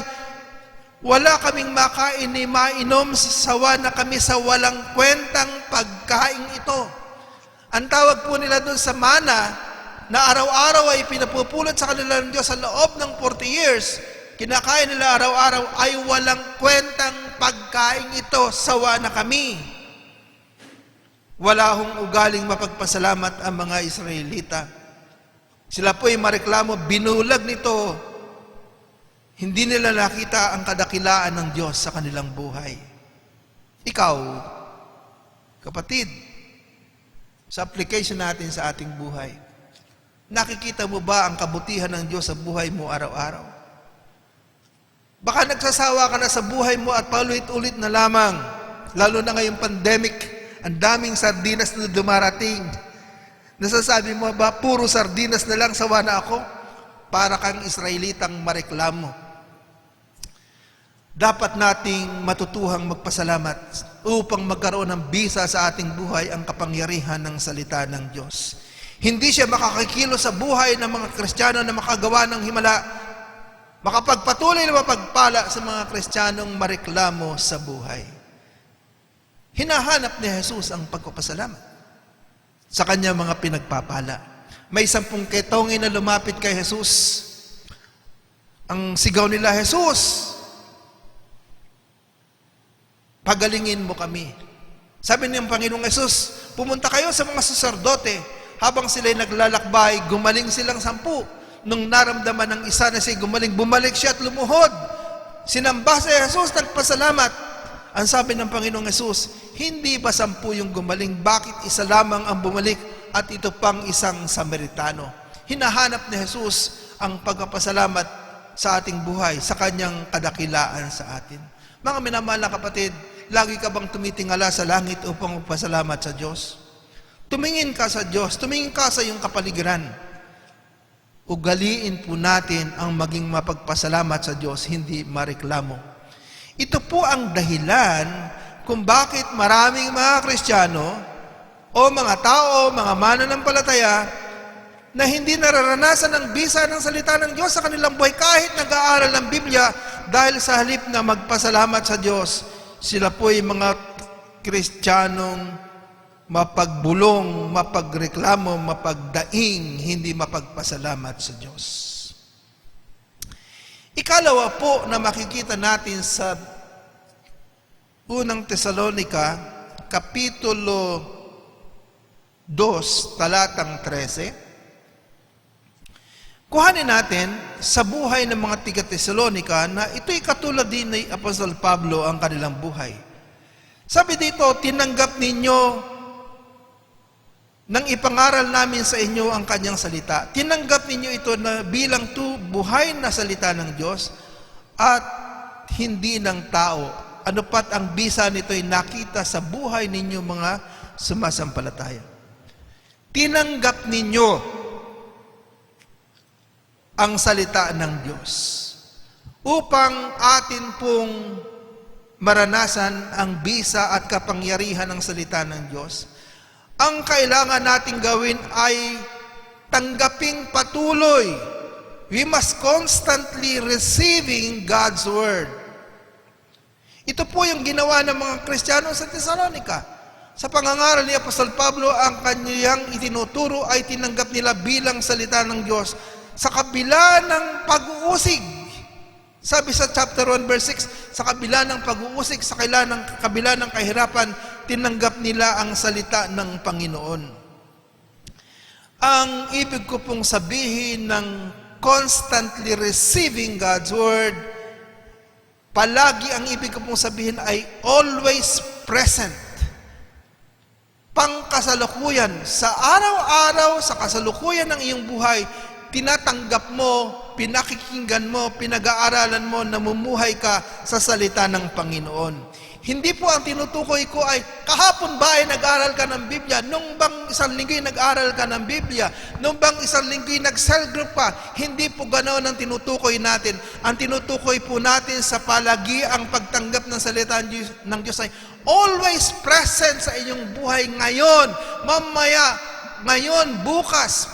wala kaming makain ni mainom, sawa na kami sa walang kwentang pagkain ito. Ang tawag po nila doon sa mana na araw-araw ay pinapupulot sa kanila ng Diyos sa loob ng 40 years, kinakain nila araw-araw ay walang kwentang pagkain ito, sawa na kami. Wala hong ugaling mapagpasalamat ang mga Israelita. Sila po ay mareklamo, binulag nito. Hindi nila nakita ang kadakilaan ng Diyos sa kanilang buhay. Ikaw, kapatid, sa application natin sa ating buhay, nakikita mo ba ang kabutihan ng Diyos sa buhay mo araw-araw? Baka nagsasawa ka na sa buhay mo at paulit-ulit na lamang, lalo na ngayong pandemic, ang daming sardinas na dumarating. Nasasabi mo ba, puro sardinas na lang, sawa na ako? Para kang Israelitang mareklamo. Dapat nating matutuhang magpasalamat upang magkaroon ng bisa sa ating buhay ang kapangyarihan ng salita ng Diyos. Hindi siya makakikilo sa buhay ng mga Kristiyano na makagawa ng himala, makapagpatuloy na mapagpala sa mga Kristiyanong mareklamo sa buhay. Hinahanap ni Jesus ang pagpapasalamat sa kanya mga pinagpapala. May 10 ketongin na lumapit kay Jesus. Ang sigaw nila, Jesus, pagalingin mo kami. Sabi ng Panginoong Jesus, pumunta kayo sa mga saserdote. Habang sila'y naglalakbay, gumaling silang 10. Nung naramdaman ng isa na siya gumaling, bumalik siya at lumuhod. Sinamba si Jesus, nagpasalamat. Ang sabi ng Panginoong Jesus, hindi ba 10 yung gumaling? Bakit isa lamang ang bumalik at ito pang isang Samaritano? Hinahanap ni Jesus ang pagpapasalamat sa ating buhay, sa kanyang kadakilaan sa atin. Mga minamahal na kapatid, lagi ka bang tumitingala sa langit upang magpasalamat sa Diyos? Tumingin ka sa Diyos, tumingin ka sa iyong kapaligiran. Ugaliin po natin ang maging mapagpasalamat sa Diyos, hindi mareklamo. Ito po ang dahilan kung bakit maraming mga Kristiyano o mga tao, mga mananampalataya na hindi nararanasan ang bisa ng salita ng Diyos sa kanilang buhay kahit nag-aaral ng Biblia, dahil sa halip na magpasalamat sa Diyos, sila po ay mga Kristiyanong mapagbulong, mapagreklamo, mapagdaing, hindi mapagpasalamat sa Diyos. Ikalawa po na makikita natin sa unang Tesalonica, Kapitulo 2, talatang 13. Kuhanin natin sa buhay ng mga tiga-Tesalonica na ito'y katulad din ni Apostol Pablo ang kanilang buhay. Sabi dito, tinanggap ninyo nang ipangaral namin sa inyo ang kanyang salita. Tinanggap ninyo ito na bilang buhay na salita ng Diyos at hindi ng tao. Ano pat ang bisa nito'y nakita sa buhay ninyo mga sumasampalataya. Tinanggap ninyo ang salita ng Diyos upang atin pong maranasan ang bisa at kapangyarihan ng salita ng Diyos. Ang kailangan nating gawin ay tanggaping patuloy. We must constantly receiving God's Word. Ito po yung ginawa ng mga Kristiyano sa Thessalonica. Sa pangangaral ni Apostol Pablo, ang kanyang itinuturo ay tinanggap nila bilang salita ng Diyos sa kabila ng pag-uusig. Sabi sa chapter 1 verse 6, sa kabila ng pag-uusig, sa kabila ng kahirapan, tinanggap nila ang salita ng Panginoon. Ang ibig ko pong sabihin ng constantly receiving God's Word, palagi ang ibig ko pong sabihin ay always present. Pangkasalukuyan, sa araw-araw, sa kasalukuyan ng iyong buhay, tinatanggap mo, pinakikinggan mo, pinag-aaralan mo, namumuhay ka sa salita ng Panginoon. Hindi po ang tinutukoy ko ay, kahapon ba ay nag-aral ka ng Biblia? Nung bang isang linggo'y nag-aral ka ng Biblia? Nung bang isang linggo'y nag-cell group pa? Hindi po ganoon ang tinutukoy natin. Ang tinutukoy po natin sa palagiang pagtanggap ng salita ng Diyos ay always present sa inyong buhay ngayon, mamaya, ngayon, bukas.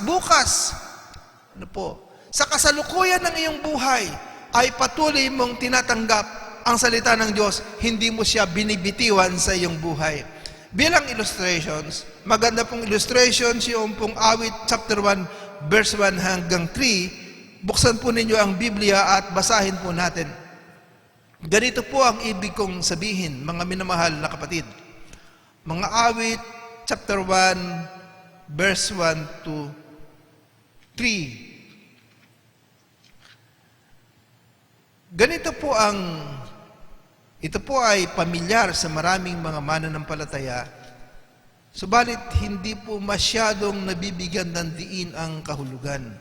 Ano po? Sa kasalukuyan ng iyong buhay ay patuloy mong tinatanggap ang salita ng Diyos, hindi mo siya binibitiwan sa iyong buhay. Bilang illustrations, maganda pong illustrations yung pong awit chapter 1 verse 1 hanggang 3. Buksan po ninyo ang Biblia at basahin po natin. Ganito po ang ibig kong sabihin, mga minamahal na kapatid. Mga awit chapter 1 verse 1 to 3. Ganito po ito po ay pamilyar sa maraming mga mananampalataya, subalit hindi po masyadong nabibigyan ng diin ang kahulugan.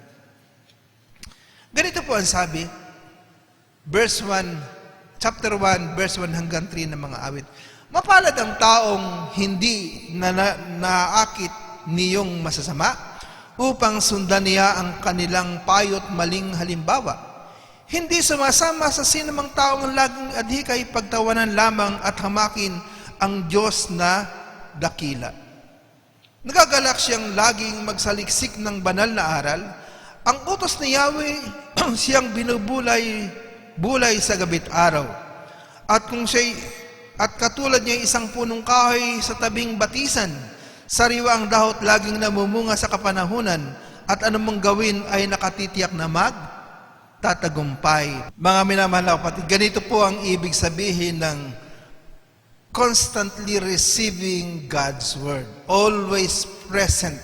Ganito po ang sabi, verse 1, chapter 1, verse 1 hanggang 3 ng mga awit. Mapalad ang taong hindi naakit niyong masasama upang sundan niya ang kanilang payot maling halimbawa. Hindi sumasama sa sinumang taong laging adhikay pagtawanan lamang at hamakin ang Diyos na dakila. Nagagalak siyang laging magsaliksik ng banal na aral. Ang utos ni Yahweh siyang binubulay sa gabi't araw. At katulad niya isang punong kahoy sa tabing batisan, sariwa ang dahot laging namumunga sa kapanahunan, at anumang gawin ay nakatitiyak na tatagumpay. Mga minamahal na kapatid, ganito po ang ibig sabihin ng constantly receiving God's Word. Always present.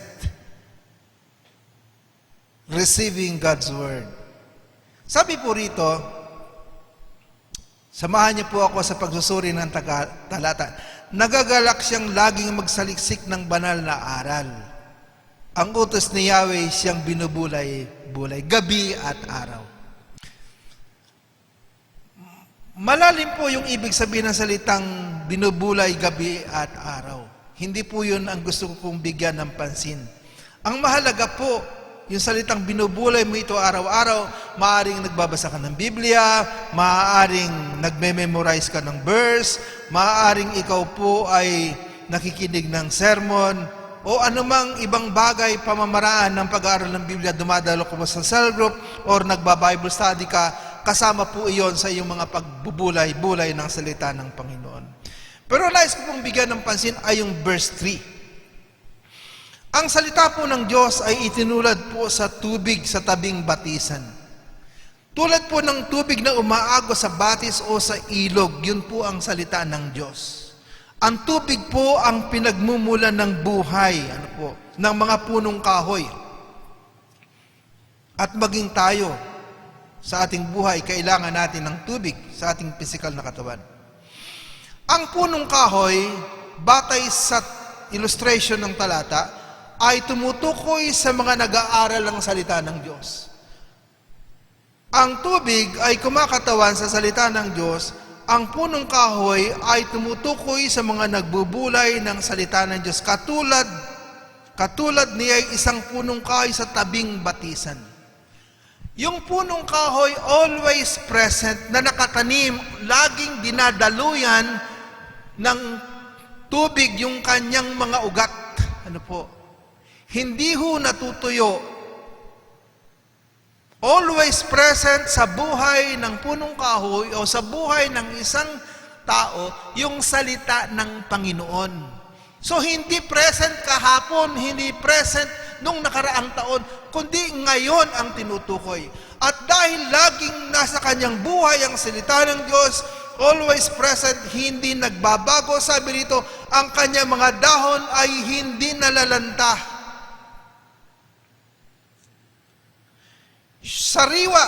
Receiving God's Word. Sabi po rito, samahan niyo po ako sa pagsusuri ng talata. Nagagalak siyang laging magsaliksik ng banal na aral. Ang utos ni Yahweh siyang binubulay gabi at araw. Malalim po yung ibig sabihin ng salitang binubulay gabi at araw. Hindi po yun ang gusto ko pong bigyan ng pansin. Ang mahalaga po, yung salitang binubulay mo ito araw-araw, maaaring nagbabasa ka ng Biblia, maaaring nagme-memorize ka ng verse, maaaring ikaw po ay nakikinig ng sermon, o anumang ibang bagay, pamamaraan ng pag-aaral ng Biblia, dumadalo ko sa cell group, or nagba-Bible study ka, kasama po iyon sa iyong mga pagbubulay-bulay ng salita ng Panginoon. Pero nais ko pong bigyan ng pansin ay yung verse 3. Ang salita po ng Diyos ay itinulad po sa tubig sa tabing batisan. Tulad po ng tubig na umaagos sa batis o sa ilog, yun po ang salita ng Diyos. Ang tubig po ang pinagmumulan ng buhay, ng mga punong kahoy. At maging tayo, sa ating buhay, kailangan natin ng tubig sa ating physical na katawan. Ang punong kahoy, batay sa illustration ng talata, ay tumutukoy sa mga nag-aaral ng salita ng Diyos. Ang tubig ay kumakatawan sa salita ng Diyos. Ang punong kahoy ay tumutukoy sa mga nagbubulay ng salita ng Diyos. Katulad niya ay isang punong kahoy sa tabing batisan. Yung punong kahoy always present na nakatanim, laging dinadaluyan ng tubig yung kanyang mga ugat. Hindi ho natutuyo. Always present sa buhay ng punong kahoy o sa buhay ng isang tao, yung salita ng Panginoon. So hindi present kahapon, hindi present nung nakaraang taon, kundi ngayon ang tinutukoy. At dahil laging nasa kanyang buhay ang salita ng Diyos, always present, hindi nagbabago, sabi rito, ang kanyang mga dahon ay hindi nalalanta. Sariwa,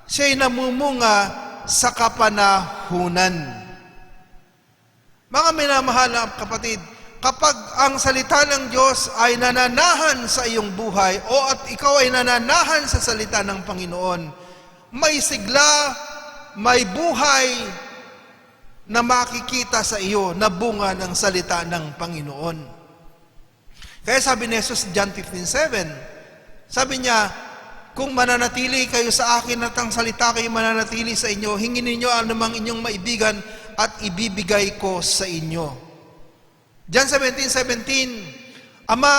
siya'y namumunga sa kapanahunan. Mga minamahal na kapatid, kapag ang salita ng Diyos ay nananahan sa iyong buhay o at ikaw ay nananahan sa salita ng Panginoon, may sigla, may buhay na makikita sa iyo na bunga ng salita ng Panginoon. Kaya sabi ni Jesus, John 15:7, sabi niya, kung mananatili kayo sa akin at ang salita kayo mananatili sa inyo, hingin ninyo anumang inyong maibigan at ibibigay ko sa inyo. John 17:17, Ama,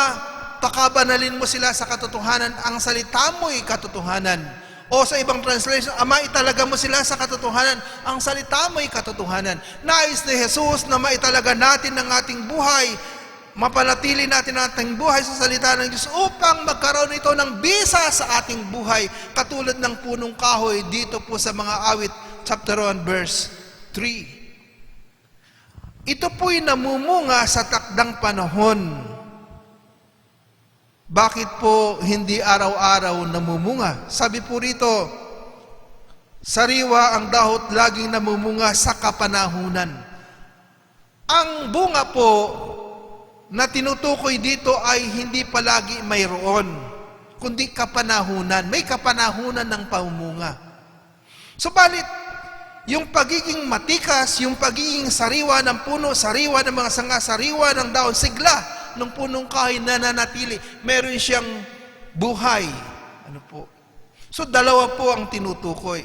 pakabanalin mo sila sa katotohanan, ang salita mo'y katotohanan. O sa ibang translation, Ama, italaga mo sila sa katotohanan, ang salita mo'y katotohanan. Nais ni Jesus na maitalaga natin ang ating buhay, mapanatili natin ang ating buhay sa salita ng Diyos upang magkaroon ito ng bisa sa ating buhay, katulad ng punong kahoy dito po sa mga awit, chapter 1, verse 3. Ito po'y namumunga sa takdang panahon. Bakit po hindi araw-araw namumunga? Sabi po rito, sariwa ang dahot laging namumunga sa kapanahunan. Ang bunga po na tinutukoy dito ay hindi palagi mayroon, kundi kapanahunan. May kapanahunan ng pamumunga. Subalit, yung pagiging matikas, yung pagiging sariwa ng puno, sariwa ng mga sanga, sariwa ng daon, sigla ng punong kahoy na nanatili, meron siyang buhay. Ano po? So, dalawa po ang tinutukoy.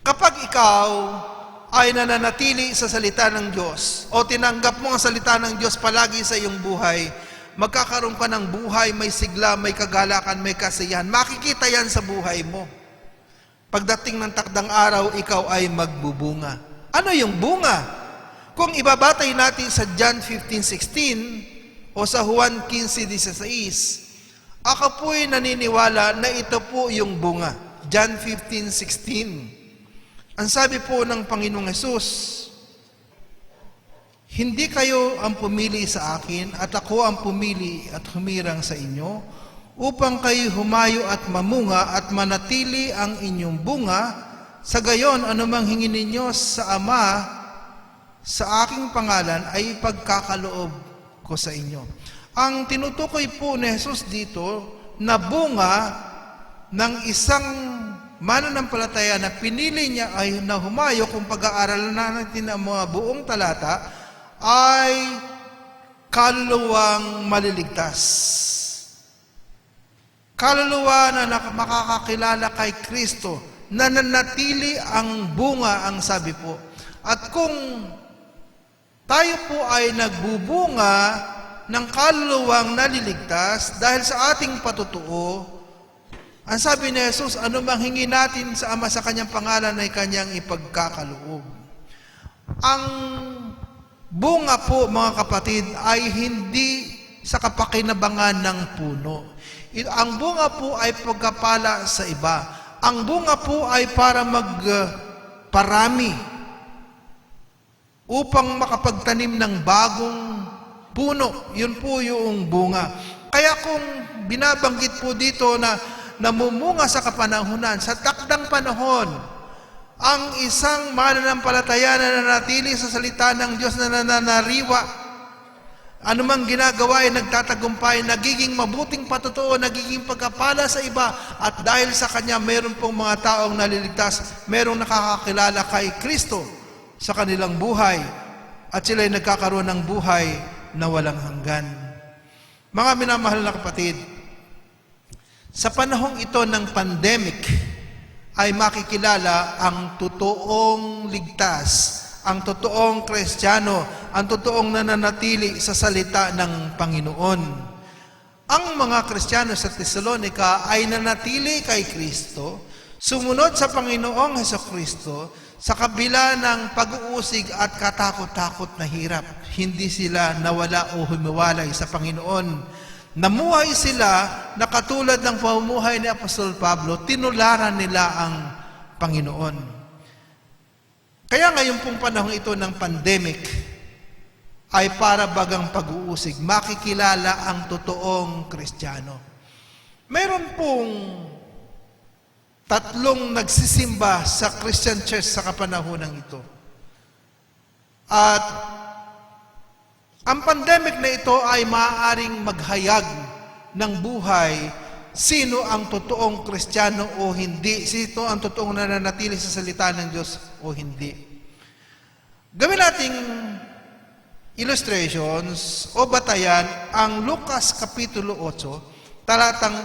Kapag ikaw ay nananatili sa salita ng Diyos, o tinanggap mo ang salita ng Diyos palagi sa iyong buhay, magkakaroon ka ng buhay, may sigla, may kagalakan, may kasiyahan. Makikita yan sa buhay mo. Pagdating ng takdang araw, ikaw ay magbubunga. Ano yung bunga? Kung ibabatay natin sa John 15:16 o sa Juan 15:16, ako po'y naniniwala na ito po yung bunga. John 15:16. Ang sabi po ng Panginoong Hesus, hindi kayo ang pumili sa akin at ako ang pumili at humirang sa inyo, upang kayo humayo at mamunga at manatili ang inyong bunga, sa gayon anumang hingin ninyo sa Ama sa aking pangalan ay ipagkakaloob ko sa inyo. Ang tinutukoy po ni Jesus dito na bunga ng isang mananampalataya na pinili niya ay na humayo, kung pag-aaralan na natin ang mga buong talata, ay kaluluwang maliligtas. Kaluluwa na makakakilala kay Kristo, na nanatili ang bunga, ang sabi po. At kung tayo po ay nagbubunga ng kaluluwang naliligtas dahil sa ating patutuo, ang sabi ni Jesus, anumang hingi natin sa Ama sa kanyang pangalan ay kanyang ipagkakaloob. Ang bunga po, mga kapatid, ay hindi sa kapakinabangan ng puno. Ang bunga po ay pagkapala sa iba. Ang bunga po ay para magparami upang makapagtanim ng bagong puno. Yun po yung bunga. Kaya kung binabanggit po dito na namumunga sa kapanahunan, sa takdang panahon, ang isang mananampalataya na nanatili sa salita ng Diyos na nananariwa, anumang ginagawa ay nagtatagumpay, nagiging mabuting patutuo, nagiging pagkapala sa iba, at dahil sa Kanya, meron pong mga taong naliligtas, merong nakakakilala kay Kristo sa kanilang buhay, at sila'y nagkakaroon ng buhay na walang hanggan. Mga minamahal na kapatid, sa panahong ito ng pandemic, ay makikilala ang totoong ligtas, ang totoong Kristiyano, ang totoong nananatili sa salita ng Panginoon. Ang mga Kristiyano sa Thessalonica ay nanatili kay Kristo, sumunod sa Panginoong Hesukristo sa kabila ng pag-uusig at katakot-takot na hirap. hindi sila nawala o humiwalay sa Panginoon. Namuhay sila na katulad ng pamumuhay ni Apostol Pablo, tinularan nila ang Panginoon. Kaya ngayon pong panahon ito ng pandemic ay para bagang pag-uusig, makikilala ang totoong Kristiyano. Meron pong 3 nagsisimba sa Christian Church sa kapanahunan ito. At ang pandemic na ito ay maaaring maghayag ng buhay sino ang totoong Kristiyano o hindi, sino ang totoong nananatili sa salita ng Diyos o hindi. Gawin nating illustrations o batayan ang Lucas Kapitulo 8, talatang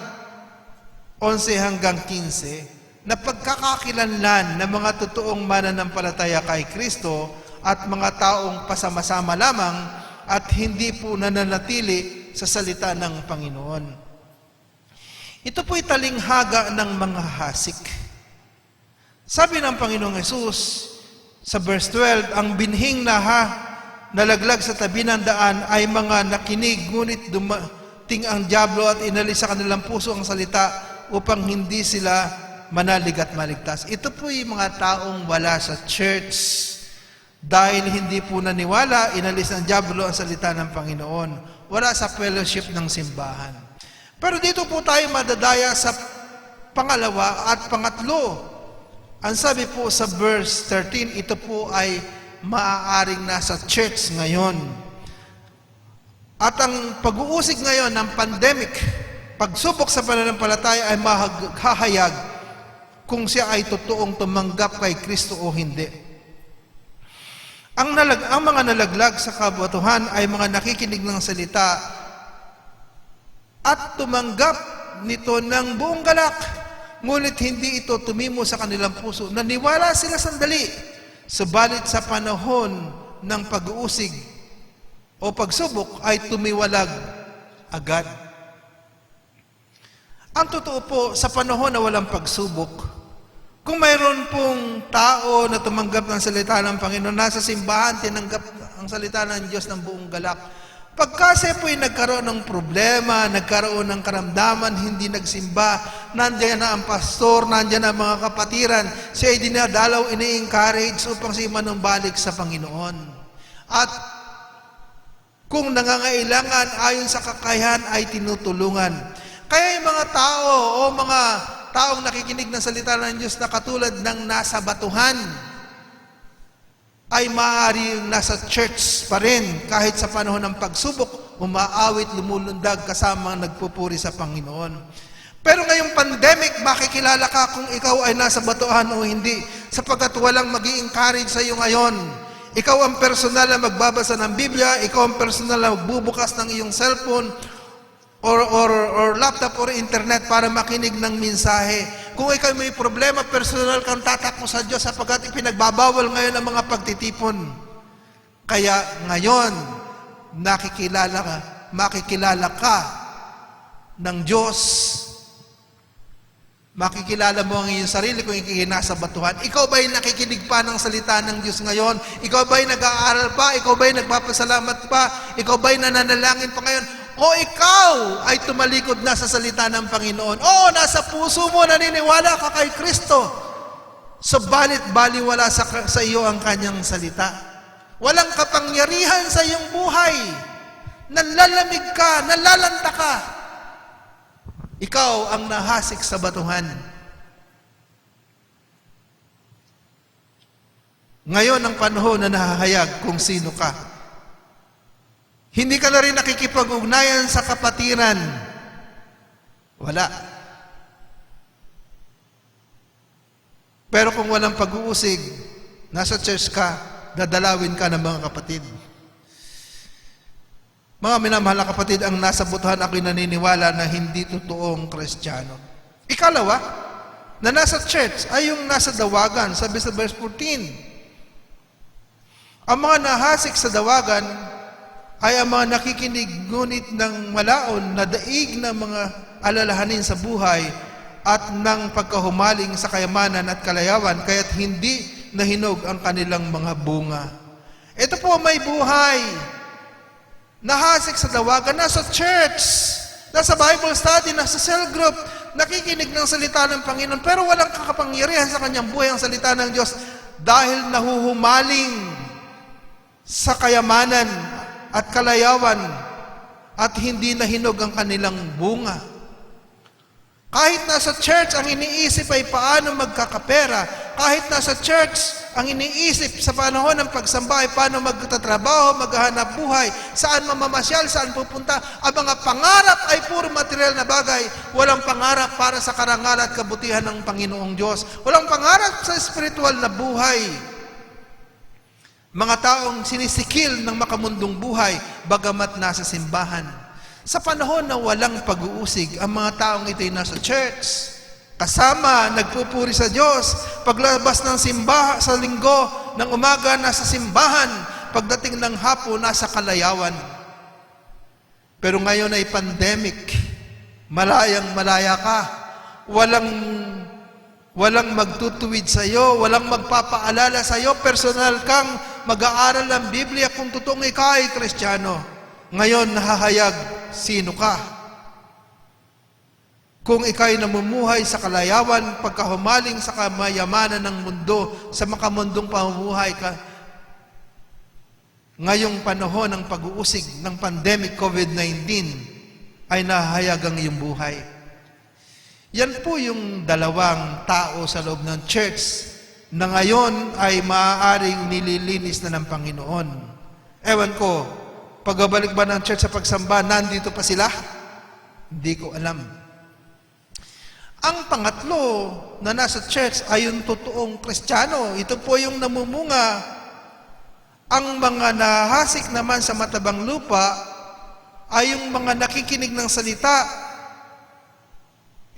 11 hanggang 15, na pagkakakilanlan ng mga totoong mananampalataya kay Kristo at mga taong pasama-sama lamang at hindi po nananatili sa salita ng Panginoon. Ito po'y talinghaga ng mga hasik. Sabi ng Panginoong Hesus sa verse 12, ang binhing nalaglag sa tabi ng daan ay mga nakinig, ngunit dumating ang dyablo at inalis sa kanilang puso ang salita upang hindi sila manalig at maligtas. Ito po'y mga taong wala sa church. Dahil hindi po naniwala, inalis ng dyablo ang salita ng Panginoon. Wala sa fellowship ng simbahan. Pero dito po tayo madadaya sa pangalawa at pangatlo. Ang sabi po sa verse 13, ito po ay maaaring nasa church ngayon. At ang pag-uusig ngayon ng pandemic, pagsubok sa pananampalataya ay mahahayag kung siya ay totoong tumanggap kay Kristo o hindi. Ang mga nalaglag sa kabatuhan ay mga nakikinig ng salita at tumanggap nito ng buong galak, ngunit hindi ito tumimo sa kanilang puso. Naniwala sila sandali, subalit sa panahon ng pag-uusig o pagsubok ay tumiwalag agad. Ang totoo po, sa panahon na walang pagsubok, kung mayroon pong tao na tumanggap ng salita ng Panginoon, nasa simbahan, tinanggap ang salita ng Diyos ng buong galak, pagka siya po'y nagkaroon ng problema, nagkaroon ng karamdaman, hindi nagsimba, nandiyan na ang pastor, nandiyan na ang mga kapatiran, siya ay dinadalaw, ini-encourage upang siya manumbalik sa Panginoon. At kung nangangailangan ayon sa kakayahan ay tinutulungan. Kaya yung mga tao o mga taong nakikinig ng salita ng Diyos na katulad ng nasa batuhan ay maaaring nasa church pa rin kahit sa panahon ng pagsubok, umaawit, lumulundag kasama nagpupuri sa Panginoon. Pero ngayong pandemic, makikilala ka kung ikaw ay nasa batuhan o hindi, sapagkat walang mag-i-encourage sa iyo ngayon. Ikaw ang personal na magbabasa ng Biblia, ikaw ang personal na magbubukas ng iyong cellphone or laptop or internet para makinig ng mensahe. Kung ikaw may problema, personal kang tatakbo sa Diyos sapagkat ipinagbabawal ngayon ang mga pagtitipon. Kaya ngayon, makikilala ka ng Diyos. Makikilala mo ang iyong sarili kung ikaw nasa batuhan. Ikaw ba'y nakikinig pa ng salita ng Diyos ngayon? Ikaw ba'y nag-aaral pa? Ikaw ba'y nagpapasalamat pa? Ikaw ba'y nananalangin pa ngayon? O ikaw ay tumalikod na sa salita ng Panginoon. O nasa puso mo naniniwala ka kay Kristo. Subalit baliwala sa iyo ang kanyang salita. Walang kapangyarihan sa iyong buhay. Nalalamig ka, nalalanta ka. Ikaw ang nahasik sa batuhan. Ngayon ang panahon na nahahayag kung sino ka. Hindi ka na rin nakikipag-ugnayan sa kapatiran. Wala. Pero kung walang pag-uusig, nasa church ka, dadalawin ka ng mga kapatid. Mga minamahal na kapatid, ang nasa butuhan ako'y naniniwala na hindi totoong Kristiyano. Ikalawa, na nasa church ay yung nasa dawagan, sabi sa verse 14. Ang mga nahasik sa dawagan ay ang mga nakikinig ngunit ng malaon na daig ng mga alalahanin sa buhay at ng pagkahumaling sa kayamanan at kalayawan, kaya't hindi nahinog ang kanilang mga bunga. Ito po may buhay nahasik sa dawagan, nasa church, nasa Bible study, nasa cell group, nakikinig ng salita ng Panginoon, pero walang kakapangyarihan sa kanyang buhay ang salita ng Diyos dahil nahuhumaling sa kayamanan at kalayawan at hindi nahinog ang kanilang bunga. Kahit nasa church, ang iniisip ay paano magkakapera. Kahit nasa church, ang iniisip sa panahon ng pagsamba ay paano magtatrabaho, maghahanap buhay, saan mamamasyal, saan pupunta. Ang mga pangarap ay puro material na bagay. Walang pangarap para sa karangal at kabutihan ng Panginoong Diyos. Walang pangarap sa spiritual na buhay. Mga taong sinisikil ng makamundong buhay, bagamat nasa simbahan. Sa panahon na walang pag-uusig, ang mga taong ito'y nasa church, kasama, nagpupuri sa Diyos, paglabas ng simbahan sa linggo, ng umaga, nasa simbahan, pagdating ng hapon, nasa kalayawan. Pero ngayon ay pandemic, malayang-malaya ka, walang magtutuwid sa iyo, walang magpapaalala sa iyo, personal kang mag-aaral ng Biblia kung totoong ikaw ay Kristiyano. Ngayon, nahahayag, sino ka? Kung ika'y namumuhay sa kalayawan, pagkahumaling sa kamayamanan ng mundo, sa makamundong pamumuhay ka, ngayong panahon ng pag-uusig ng pandemic COVID-19, ay nahahayag ang iyong buhay. Yan po yung dalawang tao sa loob ng church na ngayon ay maaaring nililinis na ng Panginoon. Ewan ko, pagbabalik ba ng church sa pagsamba, nandito pa sila? Hindi ko alam. Ang pangatlo na nasa church ay yung totoong Kristiyano. Ito po yung namumunga. Ang mga nahasik naman sa matabang lupa ay yung mga nakikinig ng salita.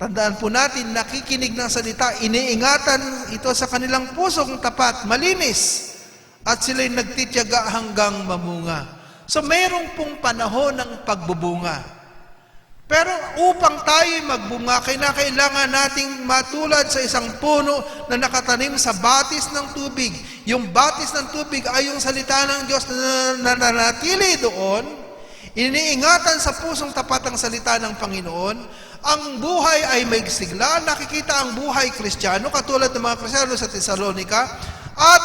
Tandaan po natin, nakikinig ng salita, iniingatan ito sa kanilang pusong tapat, malinis, at sila'y nagtitiyaga hanggang mamunga. So, mayroong pong panahon ng pagbubunga. Pero upang tayo magbunga, kailangan nating matulad sa isang puno na nakatanim sa batis ng tubig. Yung batis ng tubig ay yung salita ng Diyos na nanatili doon. Iniingatan sa pusong tapat ang salita ng Panginoon. Ang buhay ay may sigla. Nakikita ang buhay Kristiyano, katulad ng mga Kristiyano sa Tesalonica. At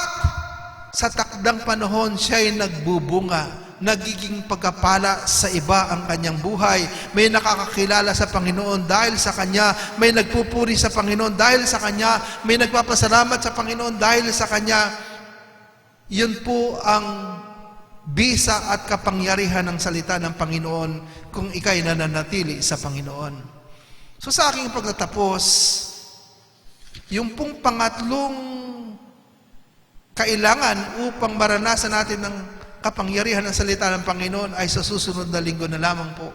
sa takdang panahon, siya'y nagbubunga. Nagiging pagkapala sa iba ang kanyang buhay. May nakakakilala sa Panginoon dahil sa Kanya. May nagpupuri sa Panginoon dahil sa Kanya. May nagpapasalamat sa Panginoon dahil sa Kanya. Yun po ang bisa at kapangyarihan ng salita ng Panginoon kung ika'y nananatili sa Panginoon. So sa aking pagtatapos, yung pong pangatlong kailangan upang maranasan natin ng kapangyarihan ng salita ng Panginoon ay sa susunod na linggo na lamang po.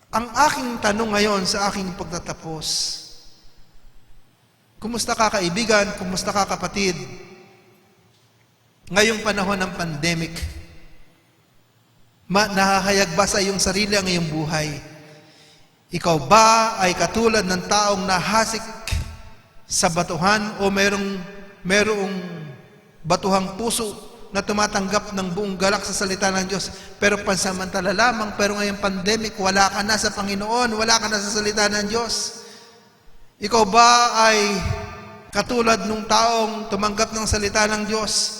Ang aking tanong ngayon sa aking pagtatapos, kumusta ka kaibigan, kumusta ka kapatid? Ngayong panahon ng pandemic, nahahayag ba sa iyong sarili ang iyong buhay? Ikaw ba ay katulad ng taong nahasik sa batuhan o merong batuhang puso na tumatanggap ng buong galak sa salita ng Diyos, pero pansamantala lamang, pero ngayong pandemic, wala ka na sa Panginoon, wala ka na sa salita ng Diyos. Ikaw ba ay katulad ng taong tumanggap ng salita ng Diyos,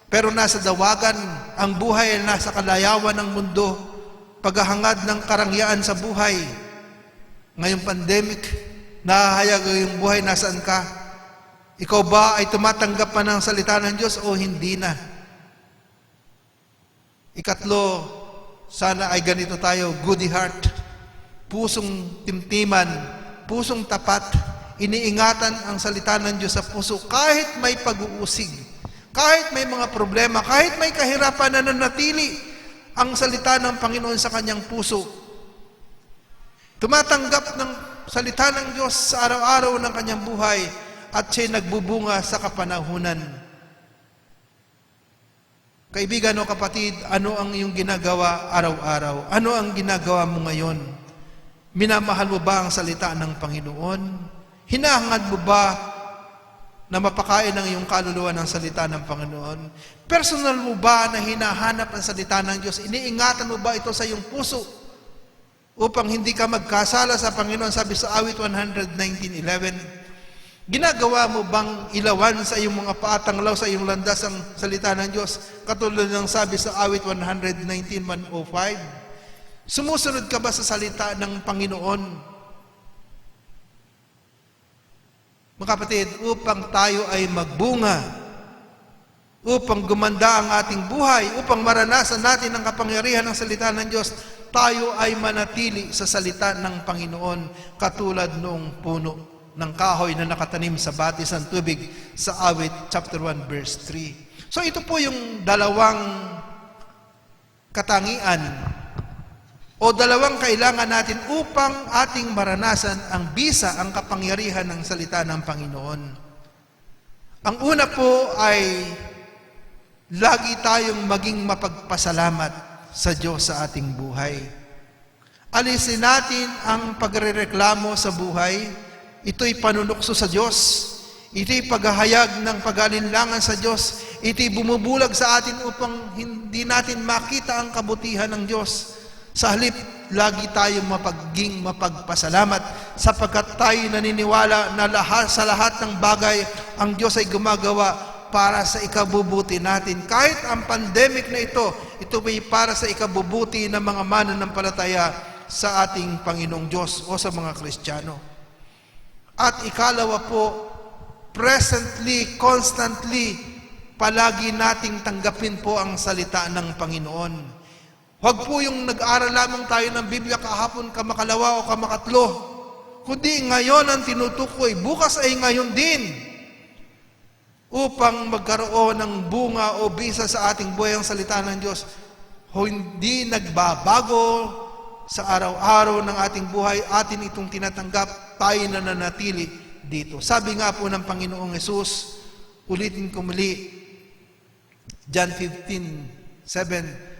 pero nasa dawagan, ang buhay ay nasa kalayawan ng mundo, paghahangad ng karangyaan sa buhay. Ngayong pandemic, nahahayag yung buhay, nasaan ka? Ikaw ba ay tumatanggap pa ng salita ng Diyos o hindi na? Ikatlo, sana ay ganito tayo, goody heart, pusong timtiman, pusong tapat, iniingatan ang salita ng Diyos sa puso kahit may pag-uusig, kahit may mga problema, kahit may kahirapan na nanatili ang salita ng Panginoon sa kanyang puso. Tumatanggap ng salita ng Diyos sa araw-araw ng kanyang buhay at siya'y nagbubunga sa kapanahunan. Kaibigan o kapatid, ano ang iyong ginagawa araw-araw? Ano ang ginagawa mo ngayon? Minamahal mo ba ang salita ng Panginoon? Hinahangad mo ba na mapakain ng iyong kaluluwa ng salita ng Panginoon? Personal mo ba na hinahanap ang salita ng Diyos? Iniingatan mo ba ito sa iyong puso upang hindi ka magkasala sa Panginoon? Sabi sa awit 119:11, ginagawa mo bang ilawan sa iyong mga paatanglaw sa iyong landas ang salita ng Diyos? Katulad ng sabi sa awit 119:105, sumusunod ka ba sa salita ng Panginoon? Mga kapatid, upang tayo ay magbunga, upang gumanda ang ating buhay, upang maranasan natin ang kapangyarihan ng salita ng Diyos, tayo ay manatili sa salita ng Panginoon katulad nung puno ng kahoy na nakatanim sa batis ng tubig sa awit chapter 1 verse 3. So ito po yung dalawang katangian o dalawang kailangan natin upang ating maranasan ang bisa, ang kapangyarihan ng salita ng Panginoon. Ang una po ay lagi tayong maging mapagpasalamat sa Diyos sa ating buhay. Alisin natin ang pagrereklamo sa buhay. Ito'y panunukso sa Diyos. Ito'y paghahayag ng pag-alinlangan sa Diyos. Ito'y bumubulag sa atin upang hindi natin makita ang kabutihan ng Diyos. Sa halip, lagi tayong mapagpasalamat sapagkat tayo naniniwala na sa lahat ng bagay ang Diyos ay gumagawa para sa ikabubuti natin. Kahit ang pandemic na ito ay para sa ikabubuti ng mga mananampalataya sa ating Panginoong Diyos o sa mga Kristiyano. At ikalawa po, presently, constantly, palagi nating tanggapin po ang salita ng Panginoon. Huwag po yung nag-aral lamang tayo ng Biblia kahapon, kamakalawa o kamakatlo. Kundi ngayon ang tinutukoy, bukas ay ngayon din. Upang magkaroon ng bunga o bisa sa ating buhay ang salita ng Diyos, hindi nagbabago sa araw-araw ng ating buhay, atin itong tinatanggap, tayo na nanatili dito. Sabi nga po ng Panginoong Hesus, ulitin ko muli, John 15:7,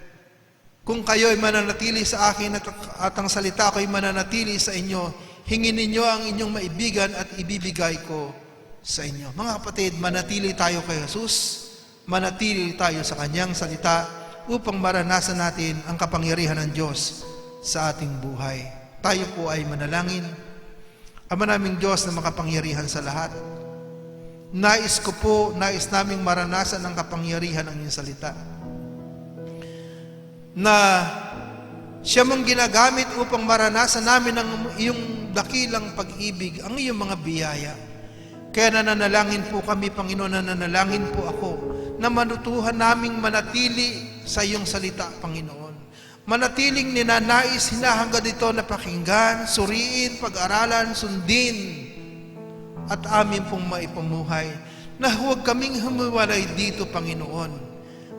kung kayo'y mananatili sa akin at ang salita ko'y mananatili sa inyo, hingin ninyo ang inyong maibigan at ibibigay ko sa inyo. Mga kapatid, manatili tayo kay Hesus, manatili tayo sa Kanyang salita upang maranasan natin ang kapangyarihan ng Diyos sa ating buhay. Tayo po ay manalangin. Ama naming Diyos na makapangyarihan sa lahat, nais naming maranasan ang kapangyarihan ng iyong salita, na siya mong ginagamit upang maranasan namin ang iyong dakilang pag-ibig, ang iyong mga biyaya. Kaya nananalangin po kami, Panginoon, nananalangin po ako, na manutuhan naming manatili sa iyong salita, Panginoon. Manatiling ninanais, hinahangad ito na pakinggan, suriin, pag-aralan, sundin, at amin pong maipamuhay, na huwag kaming humiwalay dito, Panginoon.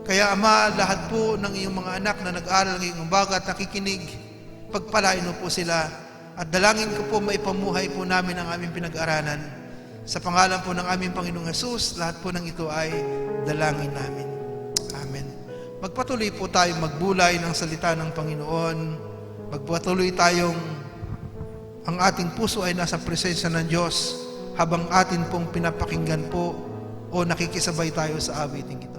Kaya Ama, lahat po ng iyong mga anak na nag-aaral ngayong umaga at nakikinig, pagpalain mo po sila, at dalangin ko po maipamuhay po namin ang aming pinag-aralan. Sa pangalan po ng aming Panginoong Hesus, lahat po ng ito ay dalangin namin. Amen. Magpatuloy po tayong magbulay ng salita ng Panginoon. Magpatuloy tayong ang ating puso ay nasa presensya ng Diyos habang atin pong pinapakinggan po o nakikisabay tayo sa awiting ito.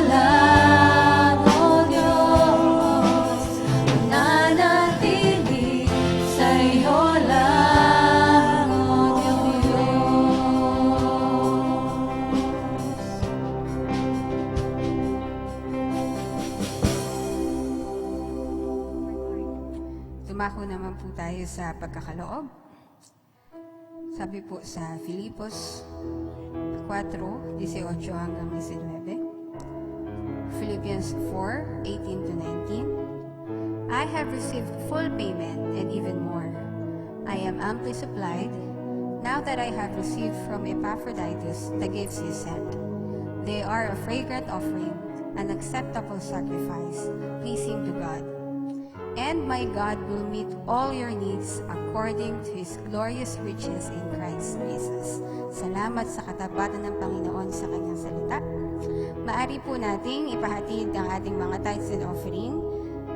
lang, O Diyos, mananatili sa'yo lang, O Diyos. Tumako naman po tayo sa pagkakaloob. Sabi po sa Filipos 4:18 hanggang 19. Philippians 4:18 to 19. I have received full payment and even more. I am amply supplied now that I have received from Epaphroditus the gifts you sent. They are a fragrant offering, an acceptable sacrifice, pleasing to God. And my God will meet all your needs according to His glorious riches in Christ Jesus. Salamat sa katapatan ng Panginoon sa Kanyang salita. Maari po nating ipahatid ang ating mga tithes and offering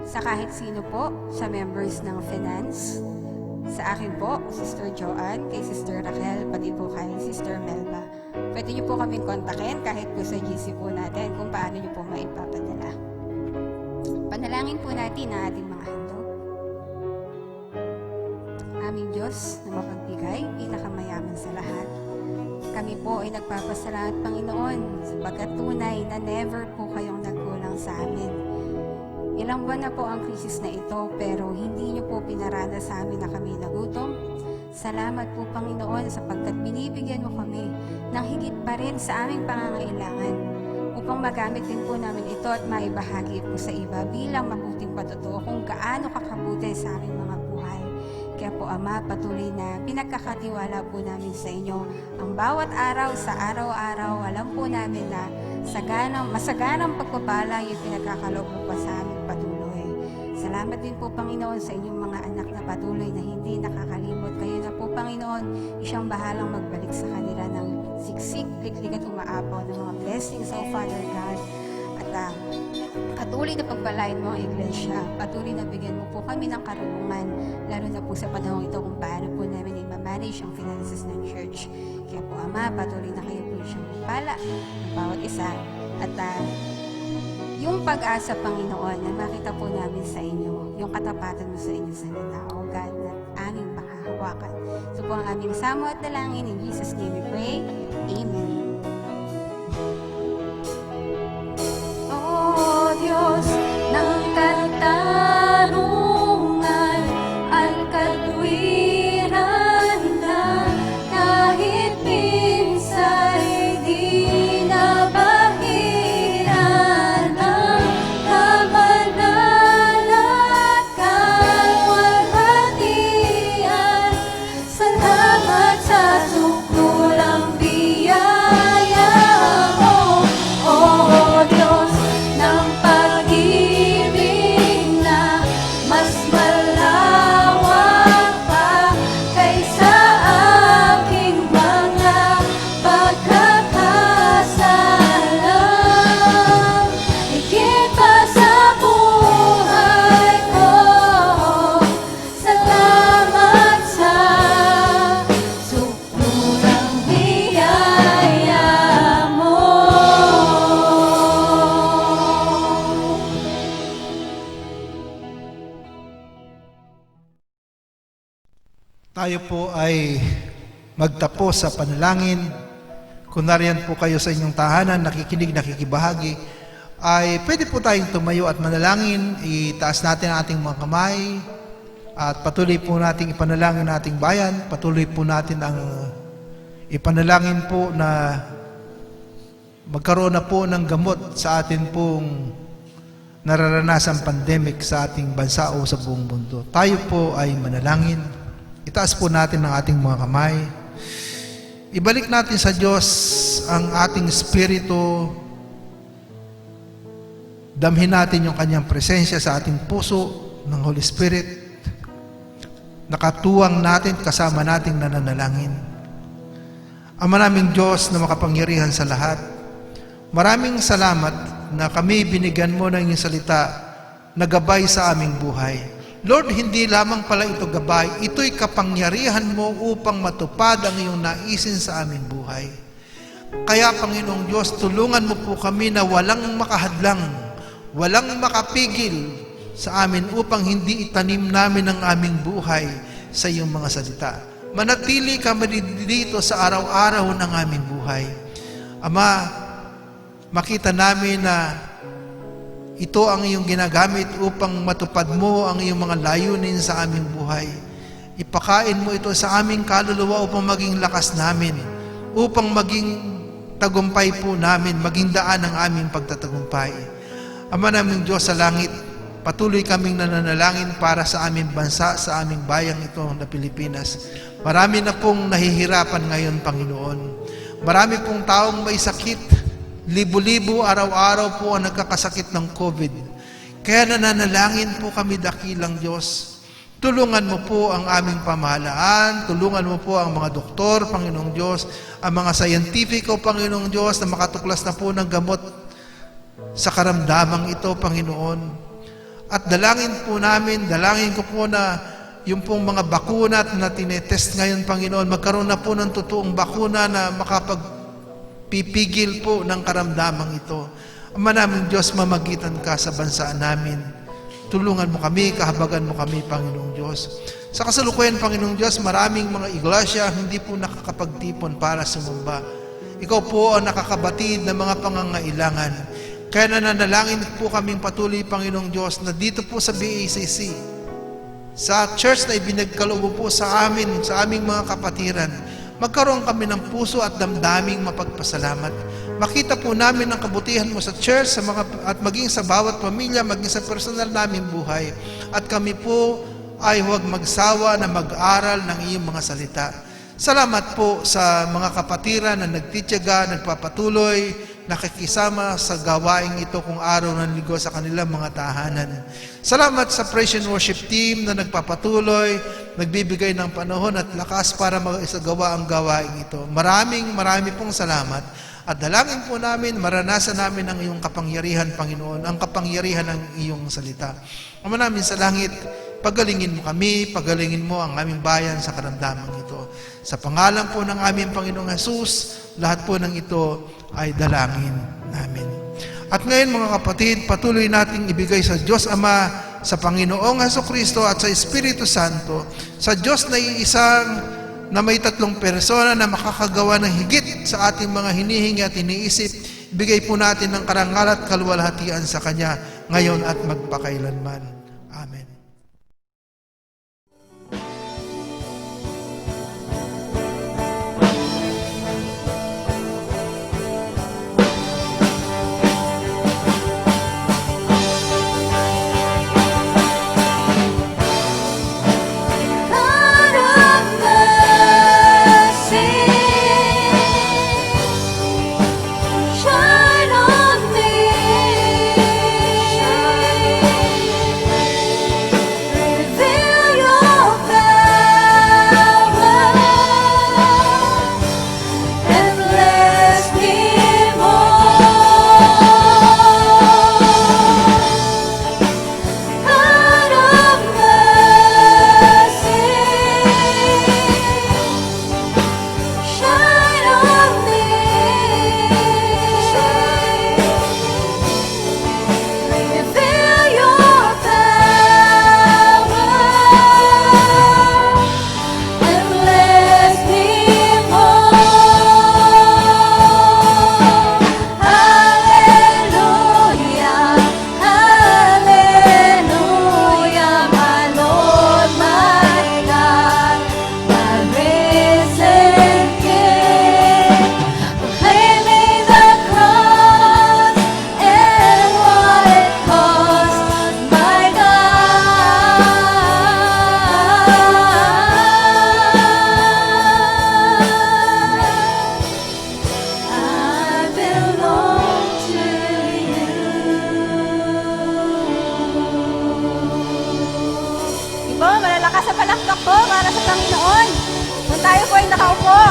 sa kahit sino po, sa members ng finance, sa akin po, Sister Joanne, kay Sister Raquel, pati po kay Sister Melba. Pwede niyo po kaming kontakin kahit po sa GC po natin kung paano niyo po maipapadala. Panalangin po natin ang ating mga handog. Aming Diyos na mapagbigay, pinakamayaman sa lahat. Kami po ay nagpapasalamat, Panginoon, sapagkat tunay na never po kayong nagkulang sa amin. Ilang buwan na po ang krisis na ito, pero hindi niyo po pinarana sa amin na kami nagutom. Salamat po, Panginoon, sapagkat binibigyan mo kami ng higit pa rin sa aming pangangailangan, upang magamit din po namin ito at maibahagi po sa iba bilang mabuting patotoo kung gaano kakabuti sa aming mga buhay. Kaya po, Ama, patuloy na pinagkakatiwala po namin sa inyo ang bawat araw sa araw-araw. Alam po namin na masaganang pagpapala yung pinagkakaloob mo pa sa aming patuloy. Salamat din po, Panginoon, sa inyong mga anak na patuloy na hindi nakakalimot. Kayo na po, Panginoon, isyang bahalang magbalik sa kanila ng siksik, liklik at umaapaw ng mga blessings, O Father God. At patuloy na pagpalain mo ang iglesia. Patuloy na bigyan mo po kami ng karunungan, lalo na po sa panahon ito kung paano po namin i-manage ang finances ng church. Kaya po, Ama, patuloy na kayo po siyang pala ng bawat isa. At yung pag-asa, Panginoon, na makita po namin sa inyo, yung katapatan mo sa inyo sa nila, O God, na aming makahawakan. So po ang aming samo at dalangin, in Jesus' name we pray. Amen. O Diyos ng katarungan at katwiran na kahit minsa'y di nabahiran ang kabanalan at kalwalhatian. Salamat sa sukulang biyaya mo, O Diyos ng pag-ibig na mas malawak pa kaysa aking mga pagkakasala. Higit pa sa buhay ko, salamat sa sukulang biyaya mo. Tayo po ay magtapos sa panalangin. Kung nariyan po kayo sa inyong tahanan, nakikinig, nakikibahagi, ay pwede po tayong tumayo at manalangin. Itaas natin ang ating mga kamay at patuloy po nating ipanalangin ang ating bayan. Patuloy po natin ang ipanalangin po na magkaroon na po ng gamot sa atin pong nararanasang pandemic sa ating bansa o sa buong mundo. Tayo po ay manalangin. Itaas po natin ang ating mga kamay. Ibalik natin sa Diyos ang ating espiritu. Damhin natin yung Kanyang presensya sa ating puso ng Holy Spirit. Nakatuwang natin, kasama nating nananalangin. Ama naming Diyos na makapangyarihan sa lahat, maraming salamat na kami binigyan mo ng iyong salita na gabay sa aming buhay. Lord, hindi lamang pala ito gabay, ito'y kapangyarihan mo upang matupad ang iyong naisin sa aming buhay. Kaya Panginoong Diyos, tulungan mo po kami na walang makahadlang, walang makapigil sa amin upang hindi itanim namin ang aming buhay sa iyong mga salita. Manatili kami dito sa araw-araw ng aming buhay. Ama, makita namin na ito ang iyong ginagamit upang matupad mo ang iyong mga layunin sa aming buhay. Ipakain mo ito sa aming kaluluwa upang maging lakas namin, upang maging tagumpay po namin, maging daan ang aming pagtatagumpay. Ama naming Diyos sa langit, patuloy kaming nananalangin para sa aming bansa, sa aming bayang ito na Pilipinas. Marami na pong nahihirapan ngayon, Panginoon. Marami pong taong may sakit. Libo-libo araw-araw po ang nagkakasakit ng COVID. Kaya nananalangin po kami, dakilang Diyos. Tulungan mo po ang aming pamahalaan, tulungan mo po ang mga doktor, Panginoong Diyos, ang mga scientifico, Panginoong Diyos, na makatuklas na po ng gamot sa karamdamang ito, Panginoon. At dalangin po namin, dalangin ko po na yung pong mga bakuna na tinetest ngayon, Panginoon, magkaroon na po ng totoong bakuna na makapagpipigil po ng karamdamang ito. Ama namin Diyos, mamagitan ka sa bansa namin. Tulungan mo kami, kahabagan mo kami, Panginoong Diyos. Sa kasalukuyan, Panginoong Diyos, maraming mga iglesia hindi po nakakapagtipon para sumamba. Ikaw po ang nakakabatid ng mga pangangailangan. Kaya nananalangin po kaming patuloy, Panginoong Diyos, na dito po sa BACC, sa church na ibinagkaloob po sa amin, sa aming mga kapatiran, magkaroon kami ng puso at damdaming mapagpasalamat. Makita po namin ang kabutihan mo sa church at maging sa bawat pamilya, maging sa personal naming buhay. At kami po ay huwag magsawa na mag-aral ng iyong mga salita. Salamat po sa mga kapatiran na nagtitiyaga, nagpapatuloy, nakikisama sa gawaing ito kung araw ng linggo sa kanilang mga tahanan. Salamat sa Praise and Worship team na nagpapatuloy, nagbibigay ng panahon at lakas para maisagawa ang gawaing ito. Maraming pong salamat. At dalangin po namin, maranasan namin ang iyong kapangyarihan, Panginoon, ang kapangyarihan ng iyong salita. Ama namin sa langit, pagalingin mo kami, pagalingin mo ang aming bayan sa karamdaman ito. Sa pangalan po ng aming Panginoong Jesus, lahat po ng ito ay dalangin namin. At ngayon mga kapatid, patuloy nating ibigay sa Diyos Ama, sa Panginoong Hesukristo at sa Espiritu Santo, sa Diyos na iisang na may tatlong persona na makakagawa ng higit sa ating mga hinihingi at iniisip, bigay po natin ng karangal at kaluwalhatian sa Kanya ngayon at magpakailanman. Amen.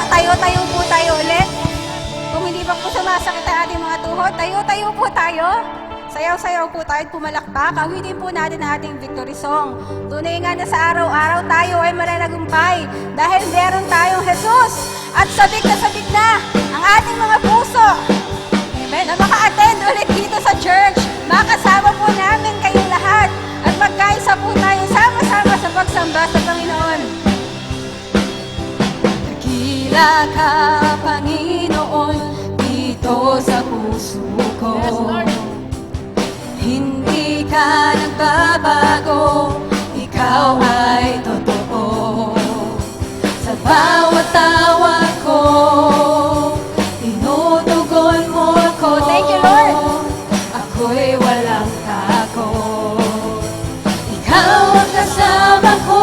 Tayo-tayo po tayo ulit. Kung hindi pa po sumasakit ang ating mga tuhod, tayo-tayo po tayo. Sayaw-sayaw po tayo at pumalakpak. Awitin po natin ang ating victory song. Tunay nga na sa araw-araw tayo ay mananagumpay dahil meron tayong Jesus. At sabik na ang ating mga puso. Amen. Na maka-attend ulit dito sa church. Makasama po namin kayong lahat. At magkaisa po tayo sama-sama sa pagsamba sa Panginoon. Dakila ka, Panginoon, dito sa puso ko. Hindi ka nagbabago, ikaw ay totoo. Sa bawat tawag ko, tinutugon mo ako. Thank you, Lord. Ako'y walang takot. Ikaw ang kasama ko.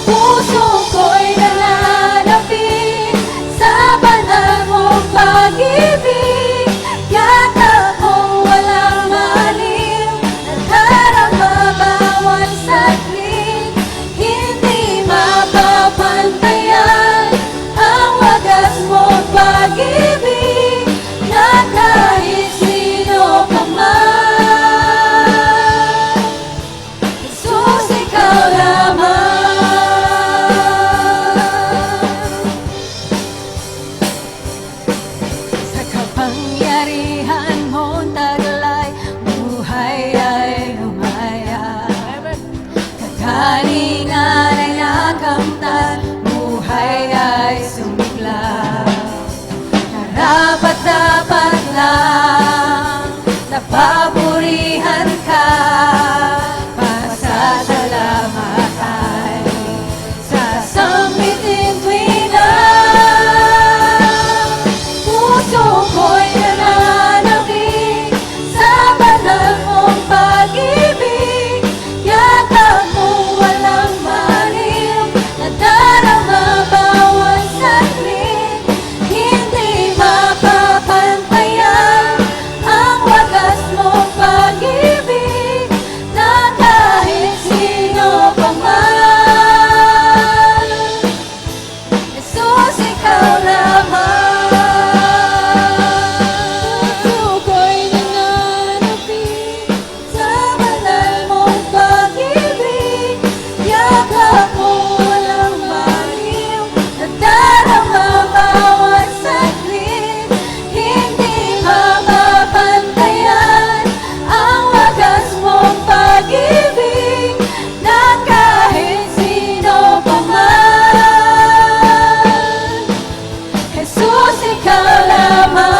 Puso ko'y nananapit sa banal mong pag-ibig. Yatak mong walang maliw, nadarama bawat saglit. Hindi mapapantayan ang wagas mong pag-ibig na kahit sino pa man. Jesus, ikaw lamang. Sa kapangyarihan mong taglay, buhay ay lumaya. Kagalingan ay nakamtan, buhay ay sumigla. Karapat-dapat lang napapurihan ka, pasasalamatan, sasambitin tuwina. Puso ko'y nananabik sa banal mong pag-ibig. Yatak mong walang maliw, nadarama bawat saglit. Hindi mapapantayan ang wagas mong pag-ibig na kahit sino pa man. Jesus, ikaw lamang. Puso ko'y nananapit sa banal mong pag-ibig. Yakap mo walang maliw, nadarama bawat saglit. Hindi mapapantayan ang wagas mong pag-ibig na kahit sino pa man. Jesus, ikaw lamang.